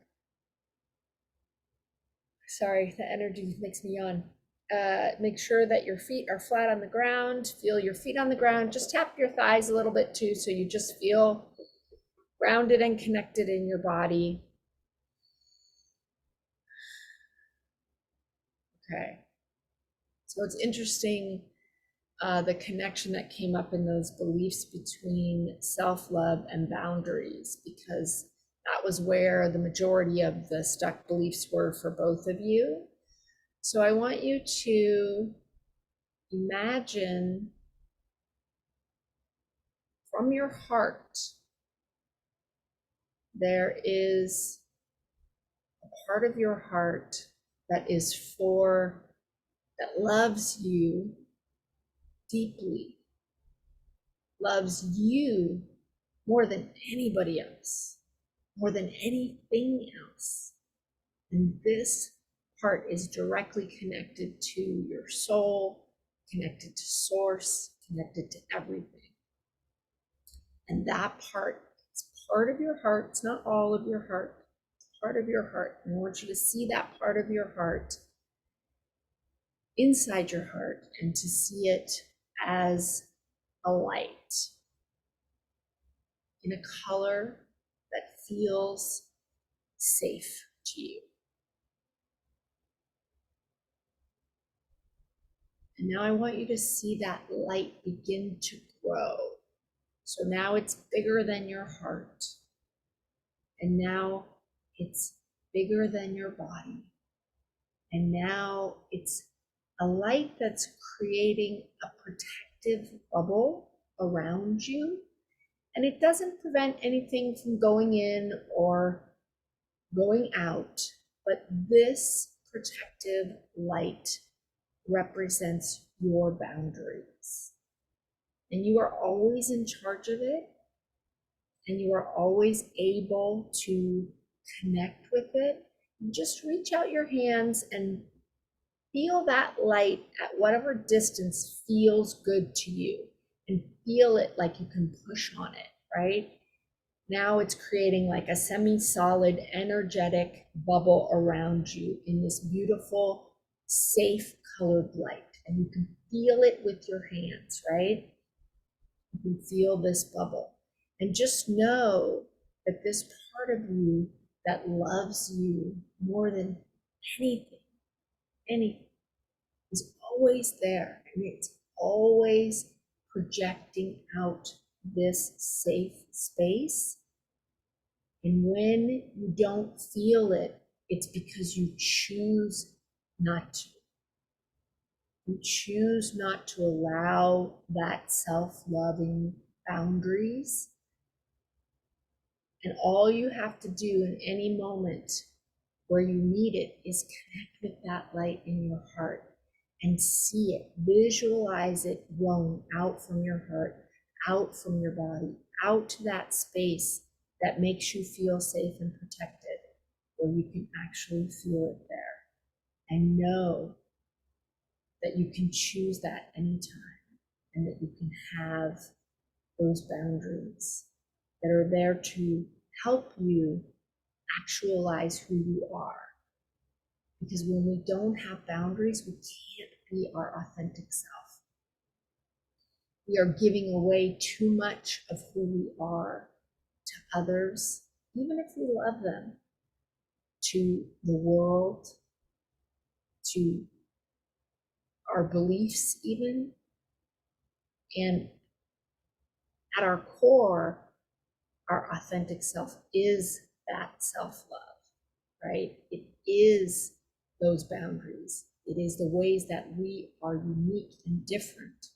sorry, the energy makes me yawn. Make sure that your feet are flat on the ground. Feel your feet on the ground. Just tap your thighs a little bit too, so you just feel grounded and connected in your body. Okay. So it's interesting, the connection that came up in those beliefs between self-love and boundaries, because that was where the majority of the stuck beliefs were for both of you. So I want you to imagine from your heart, there is a part of your heart that loves you deeply, loves you more than anybody else, more than anything else. And this part is directly connected to your soul, connected to source, connected to everything. And that part, it's part of your heart. It's not all of your heart. It's part of your heart. And I want you to see that part of your heart inside your heart and to see it as a light in a color that feels safe to you. And now I want you to see that light begin to grow. So now it's bigger than your heart. And now it's bigger than your body. And now it's a light that's creating a protective bubble around you. And it doesn't prevent anything from going in or going out, but this protective light represents your boundaries. And you are always in charge of it, and you are always able to connect with it. Just reach out your hands and feel that light at whatever distance feels good to you, and feel it like you can push on it, right? Now it's creating like a semi-solid energetic bubble around you in this beautiful, safe colored light. And you can feel it with your hands, right? You can feel this bubble. And just know that this part of you that loves you more than anything, is always there. And it's always projecting out this safe space. And when you don't feel it, it's because you choose not to. You choose not to allow that self-loving boundaries. And all you have to do in any moment where you need it is connect with that light in your heart and see it, visualize it growing out from your heart, out from your body, out to that space that makes you feel safe and protected, where you can actually feel it there. And know that you can choose that anytime, and that you can have those boundaries that are there to help you actualize who you are. Because when we don't have boundaries, we can't be our authentic self. We are giving away too much of who we are to others, even if we love them, to the world, to our beliefs even. And at our core, our authentic self is that self-love. right? It is those boundaries. It is the ways that we are unique and different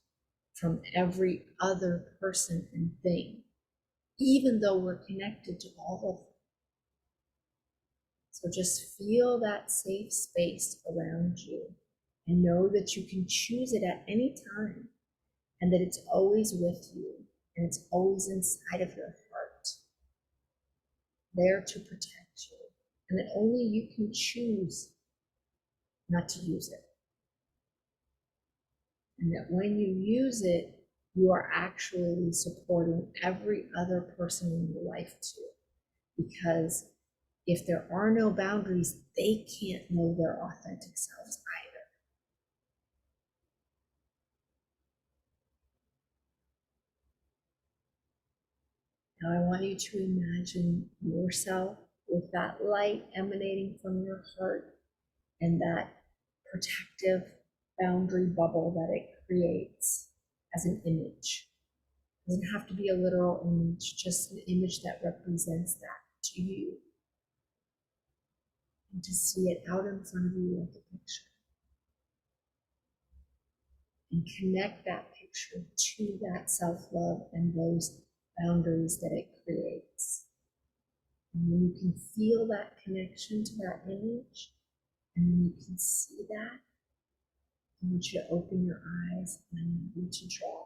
from every other person and thing, even though we're connected to all of them. So just feel that safe space around you and know that you can choose it at any time and that it's always with you and it's always inside of your heart, there to protect you, and that only you can choose not to use it. And that when you use it, you are actually supporting every other person in your life too. Because if there are no boundaries, they can't know their authentic selves either. Now I want you to imagine yourself with that light emanating from your heart and that protective boundary bubble that it creates as an image. It doesn't have to be a literal image, just an image that represents that to you. And to see it out in front of you like a picture. And connect that picture to that self-love and those boundaries that it creates. And when you can feel that connection to that image, and when you can see that, I want you to open your eyes and I want you to draw.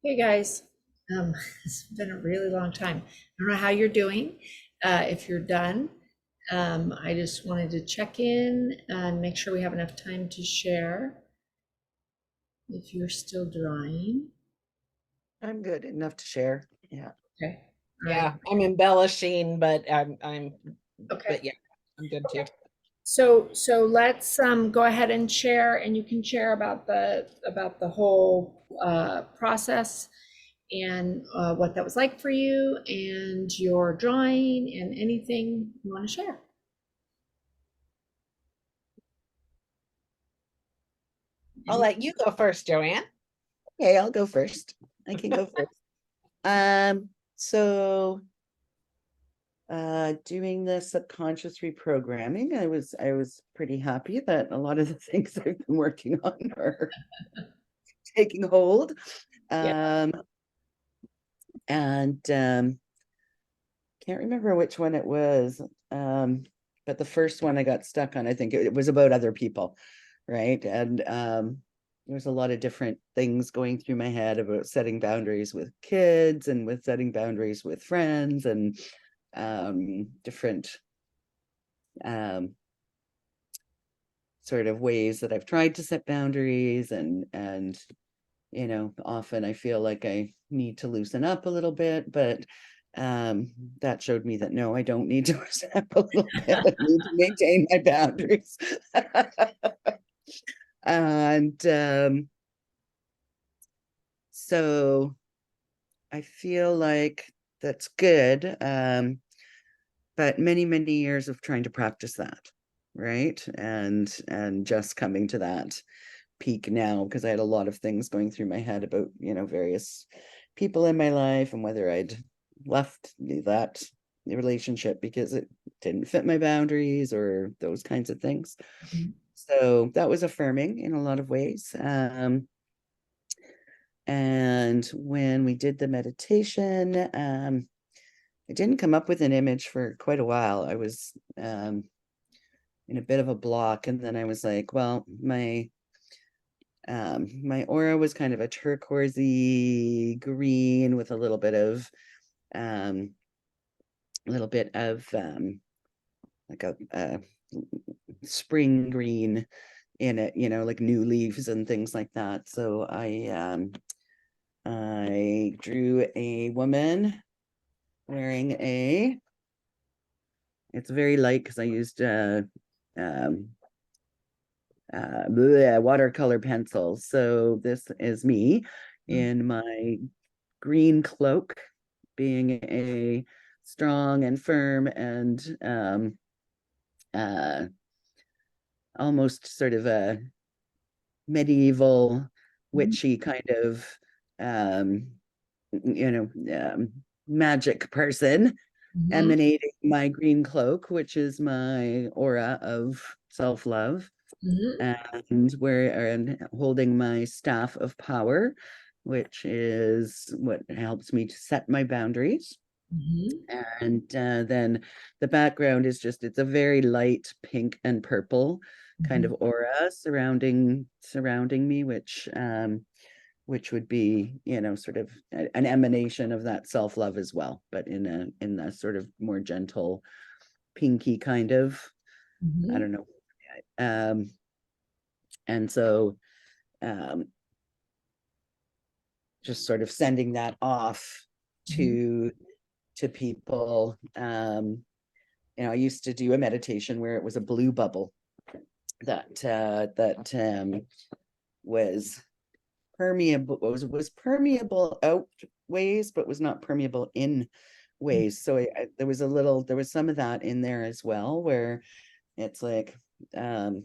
Hey, guys. It's been a really long time. I don't know how you're doing, if you're done. I just wanted to check in and make sure we have enough time to share. If you're still drawing. I'm good enough to share. Yeah. Okay. All right. Yeah, I'm embellishing, but Okay. but yeah, I'm good too. So let's go ahead and share, and you can share about the whole process and what that was like for you and your drawing and anything you want to share. I'll let you go first, Joanne. Okay, I'll go first. I can go first. So doing the subconscious reprogramming, I was pretty happy that a lot of the things I've been working on are taking hold. Yeah. And can't remember which one it was. But the first one I got stuck on, I think it was about other people, right? And there's a lot of different things going through my head about setting boundaries with kids and with setting boundaries with friends and different sort of ways that I've tried to set boundaries and you know, often I feel like I need to loosen up a little bit, but that showed me that no, I don't need to loosen up a little bit. I need to maintain my boundaries. And so I feel like that's good. But many years of trying to practice that, right? And just coming to that peak now, because I had a lot of things going through my head about, you know, various people in my life and whether I'd left that relationship because it didn't fit my boundaries or those kinds of things. Mhm. So that was affirming in a lot of ways. And when we did the meditation, I didn't come up with an image for quite a while. I was in a bit of a block, and then I was like, well, my aura was kind of a turquoisey green with a little bit of like a spring green in it, you know, like new leaves and things like that. So I drew a woman wearing it's very light because I used watercolor pencils. So this is me in my green cloak, being a strong and firm and almost sort of a medieval witchy kind of you know magic person, Mhm. emanating my green cloak, which is my aura of self-love, Mhm. and holding my staff of power, which is what helps me to set my boundaries. Mhm. And then the background is just, it's a very light pink and purple kind Mhm. of aura surrounding me, which would be, you know, sort of an emanation of that self-love as well, but in a sort of more gentle pinky kind of, I Mhm. don't know. And so um just sort of sending that off Mhm. to people. You know, I used to do a meditation where it was a blue bubble that was permeable, was permeable out ways, but was not permeable in ways. So there was there was some of that in there as well, where it's like, I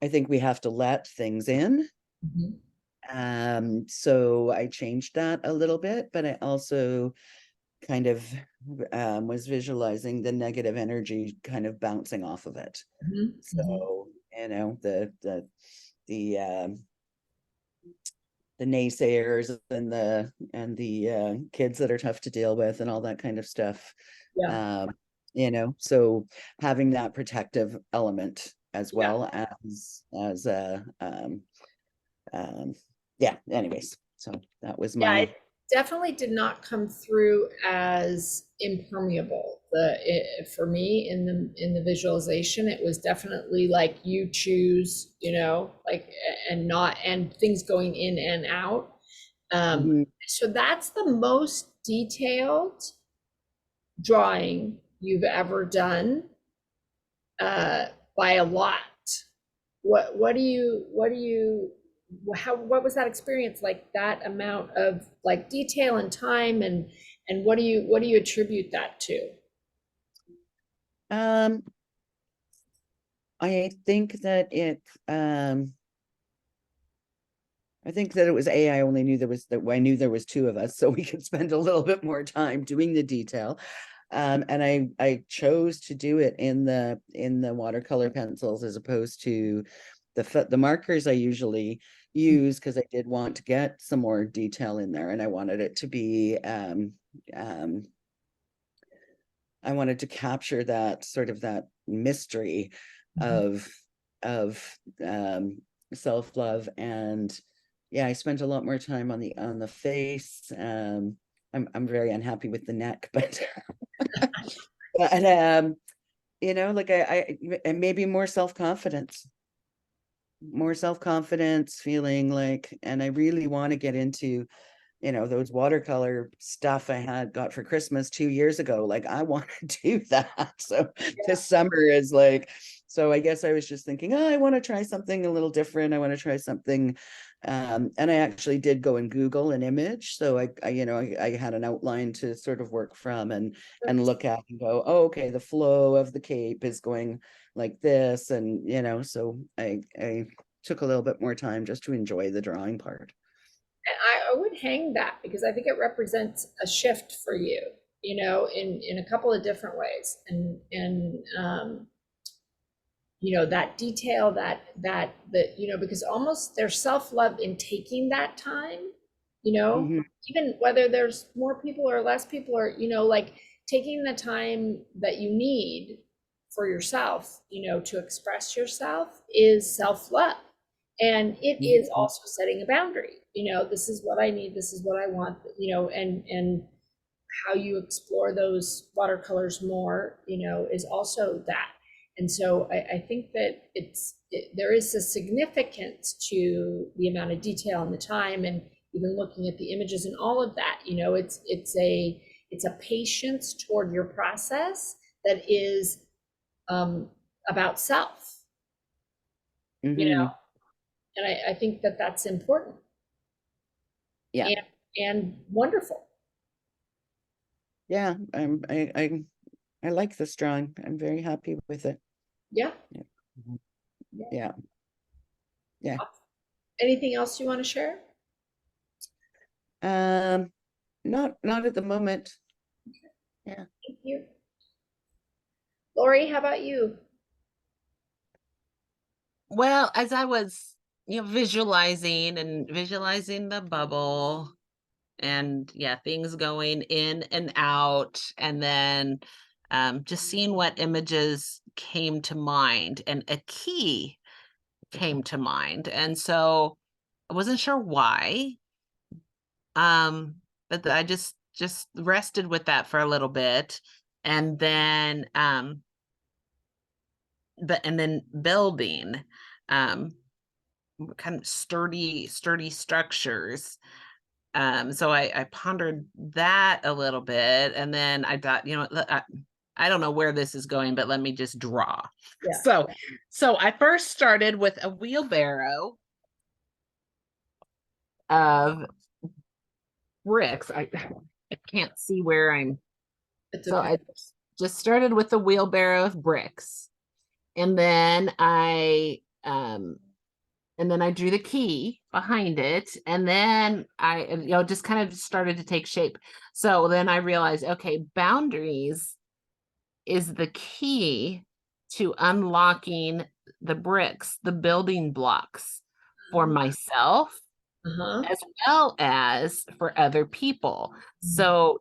think we have to let things in. Mhm. So I changed that a little bit, but I also kind of was visualizing the negative energy kind of bouncing off of it. Mhm. Mhm. So, you know, the the naysayers and the kids that are tough to deal with and all that kind of stuff. Yeah. Um, you know, so having that protective element as Yeah. well as yeah, anyways. So that was Yeah, my, it definitely did not come through as impermeable. For me in the visualization, it was definitely like you choose, like and not and things going in and out. Mhm. So that's the most detailed drawing you've ever done, by a lot. What was that experience like, that amount of like detail and time, and what do you attribute that to? um, I think that I think that it was I only knew I knew there was two of us, so we could spend a little bit more time doing the detail. And I chose to do it in the watercolor pencils as opposed to the markers I usually use, because I did want to get some more detail in there, and I wanted it to be I wanted to capture that sort of that mystery of of self-love. And yeah, I spent a lot more time on the face. I'm very unhappy with the neck, but but like and maybe more self-confidence, feeling like, and I really want to get into those watercolor stuff I got for Christmas 2 years ago. Like, I want to do that. So this summer is like, so I guess I was just thinking, oh, I want to try something a little different. I want to try something. And I actually did go and Google an image. So I had an outline to sort of work from and look at and go, oh, okay, the flow of the cape is going like this. And, so I took a little bit more time just to enjoy the drawing part. And I would hang that because I think it represents a shift for you, in a couple of different ways. And that detail, because almost there's self-love in taking that time, Mhm. even whether there's more people or less people, or, like taking the time that you need for yourself, to express yourself, is self-love. And it is Mhm. also setting a boundary, this is what I need, this is what I want, and how you explore those watercolors more, is also that. And so I think that there is a significance to the amount of detail and the time, and even looking at the images and all of that. It's a patience toward your process that is, about self, Mhm. and I think that that's important Yeah. and wonderful. Yeah. I like this drawing. I'm very happy with it. Yeah. Yeah. Mhm. Yeah. Yeah. Yeah. Anything else you want to share? Not at the moment. Yeah. Thank you. Lori, how about you? Well, as I was, visualizing the bubble, and yeah, things going in and out, and then just seeing what images came to mind, and a key came to mind. And so I wasn't sure why, but I just rested with that for a little bit. And then building kind of sturdy structures. So I pondered that a little bit, and then I thought, I don't know where this is going, but let me just draw. Yeah. So I first started with a wheelbarrow of bricks. I can't see where I'm. It's So okay. I just started with a wheelbarrow of bricks, and then I drew the key behind it, and then I just kind of started to take shape. So then I realized, okay, boundaries is the key to unlocking the bricks, the building blocks, for myself Uh-huh. as well as for other people. So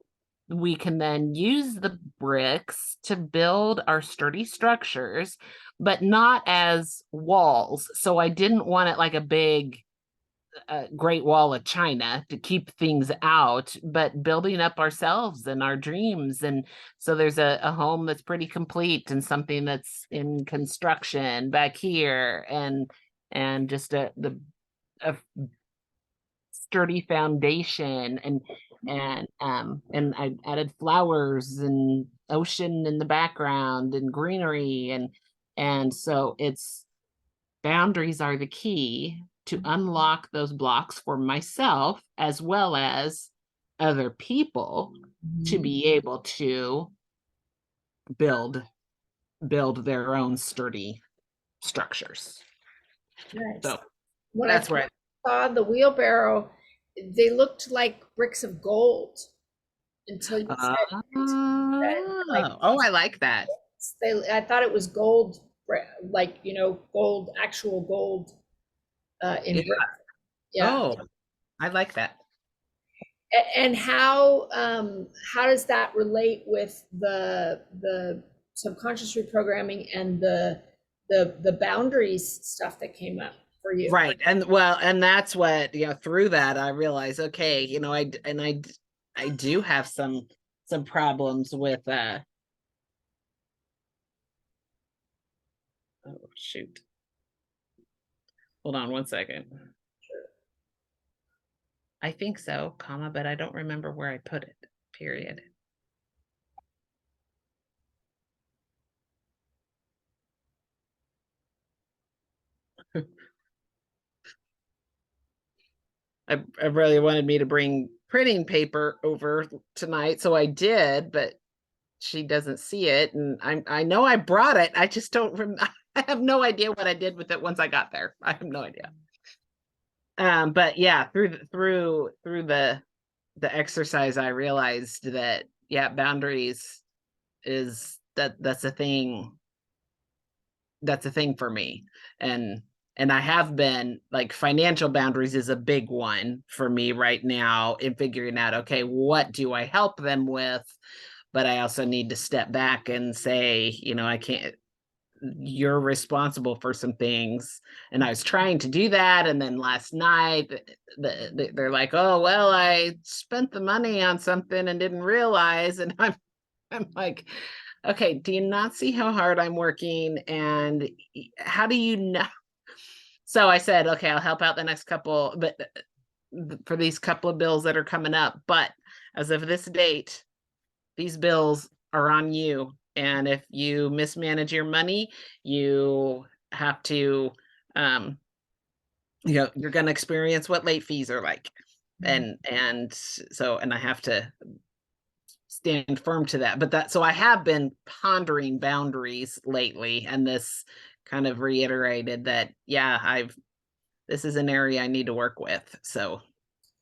we can then use the bricks to build our sturdy structures, but not as walls. So I didn't want it like a big a Great Wall of China to keep things out, but building up ourselves and our dreams. And so there's a home that's pretty complete and something that's in construction back here, and just a sturdy foundation, and I added flowers and ocean in the background and greenery, and so it's boundaries are the key to unlock those blocks for myself as well as other people to be able to build their own sturdy structures. Nice. So When that's I where saw the wheelbarrow, they looked like bricks of gold until you said, oh, I like that. I thought it was gold, like, you know, gold, actual gold in Yeah. brick. Yeah. Oh, I like that. And how does that relate with the subconscious reprogramming and the boundaries stuff that came up for you? Right. And well, and that's what, through that I realized, okay, I do have some problems with oh shoot. Hold on one second. I think so, comma, but I don't remember where I put it, period. I really wanted me to bring printing paper over tonight, so I did, but she doesn't see it, and I know I brought it. I just don't remember. I have no idea what I did with it once I got there. I have no idea. But yeah, through the exercise, I realized that boundaries that's a thing. That's a thing for me, and I have been, like, financial boundaries is a big one for me right now in figuring out, okay, what do I help them with? But I also need to step back and say, I can't, you're responsible for some things. And I was trying to do that. And then last night, they're like, oh, well, I spent the money on something and didn't realize. And I'm like, okay, do you not see how hard I'm working? And how do you know? So I said, okay, I'll help out the next couple, but for these couple of bills that are coming up. But as of this date, these bills are on you. And if you mismanage your money, you have to, you're going to experience what late fees are like. And I have to stand firm to that. But so I have been pondering boundaries lately, and this kind of reiterated that, this is an area I need to work with. So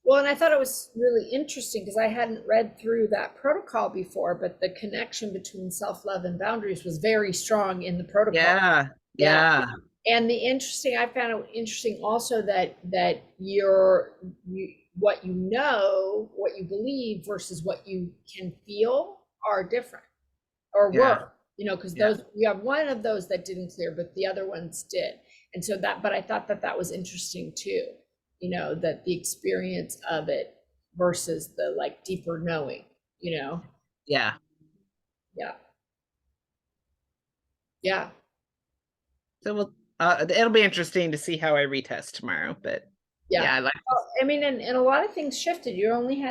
Well, and I thought it was really interesting because I hadn't read through that protocol before, but the connection between self-love and boundaries was very strong in the protocol. yeah. And I found it interesting also that what you believe versus what you can feel are different, or were, because those, you have one of those that didn't clear, but the other ones did. And so but I thought that was interesting too, that the experience of it versus the, like, deeper knowing, Yeah. So it'll be interesting to see how I retest tomorrow, but I like. I mean, and a lot of things shifted. You only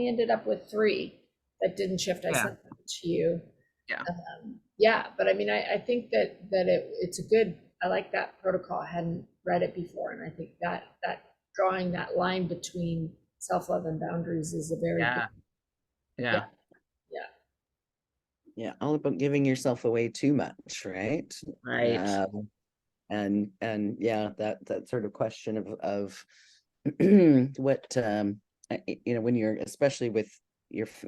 ended up with 3 that didn't shift. I sent them to you. But I mean, I think that it's a good. I like that protocol. I hadn't read it before, and I think that drawing that line between self-love and boundaries is a very good. Yeah, all about giving yourself away too much, right? Right. And that sort of question of what when you're, especially with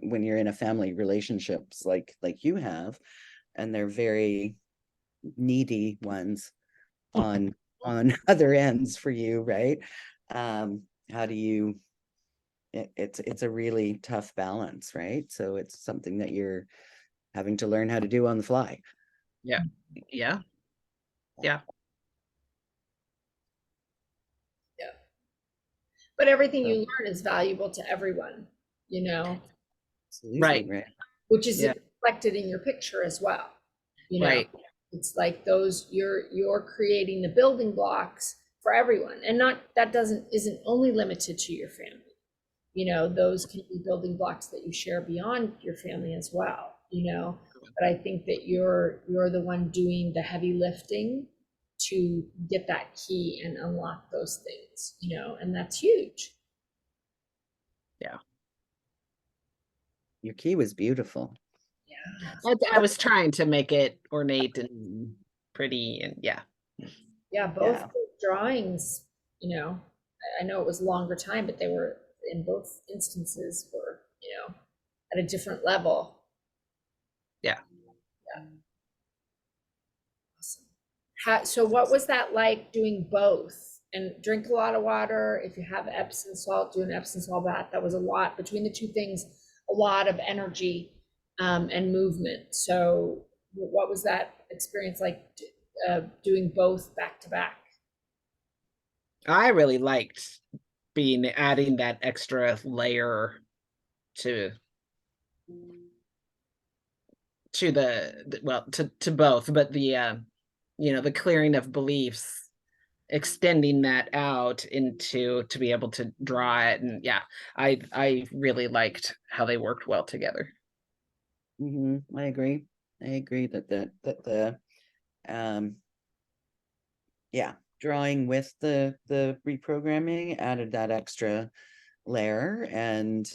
when you're in a family relationships like you have, and they're very needy ones on other ends for you, right? How do you, it's a really tough balance, right? So it's something that you're having to learn how to do on the fly. Yeah. But everything So- you learn is valuable to everyone, you know, Absolutely Right. which is Yeah. reflected in your picture as well. You know, Right. it's like those, you're creating the building blocks for everyone, and not, that isn't only limited to your family. You know, those can be building blocks that you share beyond your family as well, you know. But I think that you're the one doing the heavy lifting to get that key and unlock those things, you know, and that's huge. Your key was beautiful. Yeah. I was trying to make it ornate and pretty, and yeah. Yeah, both Yeah. the drawings, you know, I know it was a longer time, but they were, in both instances, were, you know, at a different level. Yeah. Yeah. Awesome. So what was that like doing both? And drink a lot of water. If you have Epsom salt, do an Epsom salt bath. That was a lot between the two things, a lot of energy and movement. So what was that experience like doing both back to back? I really liked adding that extra layer to to both, but the the clearing of beliefs, extending that out into to be able to draw it. And yeah, I really liked how they worked well together. I agree. I agree that the yeah, drawing with the reprogramming added that extra layer, and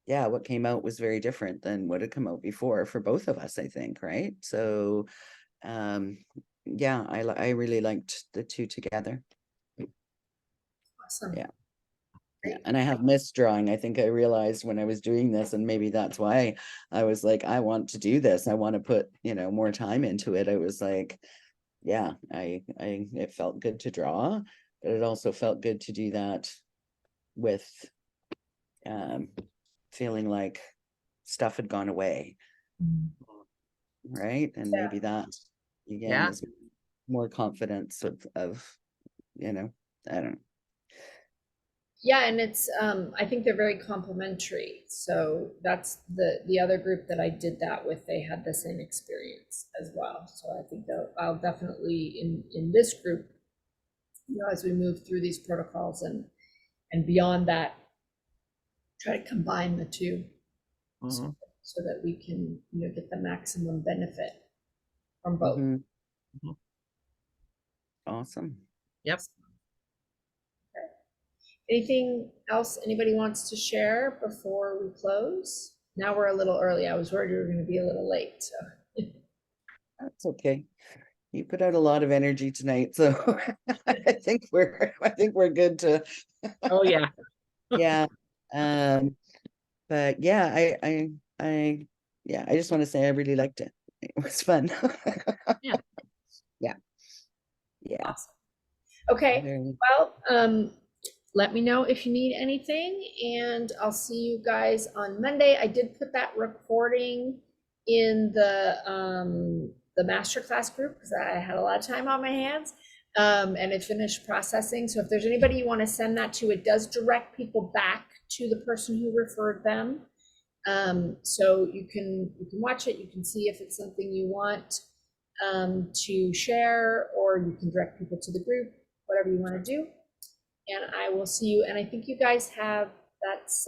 yeah, what came out was very different than what had come out before for both of us, I think, right? So yeah, I really liked the two together. Awesome. Yeah. Yeah, and I have missed drawing. I think I realized when I was doing this, and maybe that's why I was like, I want to do this. I want to put, more time into it. I was like, yeah, it felt good to draw, but it also felt good to do that with feeling like stuff had gone away, right? And Yeah. maybe that again Yeah. is more confidence of I don't know. Yeah, and it's I think they're very complementary. So that's the other group that I did that with, they had the same experience as well. So I think that I'll definitely in this group, as we move through these protocols and beyond that, try to combine the two so that we can, get the maximum benefit from both. Mhm. Mhm. Awesome. Yep. Anything else anybody wants to share before we close? Now we're a little early. I was worried we were going to be a little late. So That's okay. You put out a lot of energy tonight, so I think we're good to Oh yeah. yeah. But yeah, I just want to say I really liked it. It was fun. Yeah. Yeah. Yeah. awesome. Okay. Very- Well, let me know if you need anything, and I'll see you guys on Monday. I did put that recording in the masterclass group because I had a lot of time on my hands, and it finished processing. So if there's anybody you want to send that to, it does direct people back to the person who referred them. So you can watch it. You can see if it's something you want to share, or you can direct people to the group, whatever you want to do. And I will see you. And I think you guys have, that's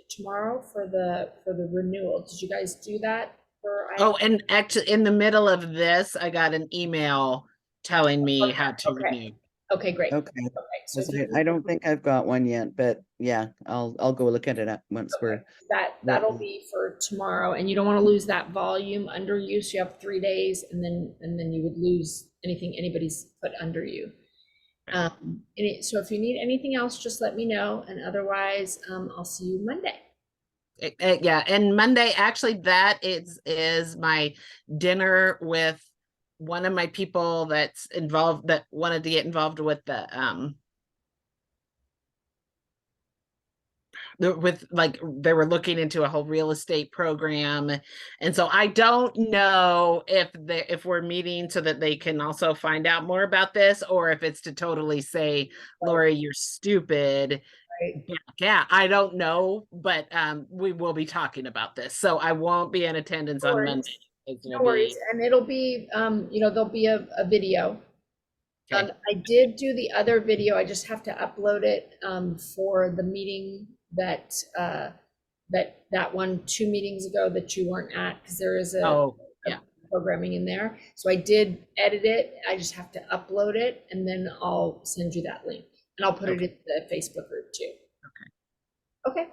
tomorrow for the renewal. Did you guys do that for? Oh, and actually, in the middle of this, I got an email telling me how to Okay. renew. Okay, great. Okay. Okay, so if 'Cause you I don't think I've got one yet, but yeah, I'll go look at it once we're that'll be for tomorrow, and you don't want to lose that volume under you. So you have 3 days, and then you would lose anything anybody's put under you. So if you need anything else, just let me know, and otherwise, I'll see you Monday. Yeah, and Monday, actually, that is my dinner with one of my people that's involved, that wanted to get involved with the with like they were looking into a whole real estate program, and so I don't know if we're meeting so that they can also find out more about this, or if it's to totally say, Lori, you're stupid. Right. Yeah, I don't know, but we will be talking about this, so I won't be in attendance No on worries. Monday. It's No gonna worries, be and it'll be, there'll be a video. okay. I did do the other video, I just have to upload it, for the meeting that, that one 2 meetings ago that you weren't at, because there is Oh, yeah. programming in there. So I did edit it, I just have to upload it, and then I'll send you that link, and I'll put it Okay. in the Facebook group too. Okay. Okay,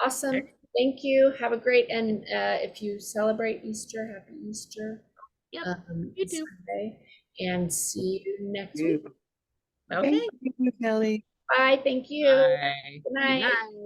awesome, Okay. thank you, have a great, and, if you celebrate Easter, happy Easter. Yep, you do. Sunday, and see you next week. Okay. Thank you, Kelly. Bye, thank you. Bye. Good night. Night.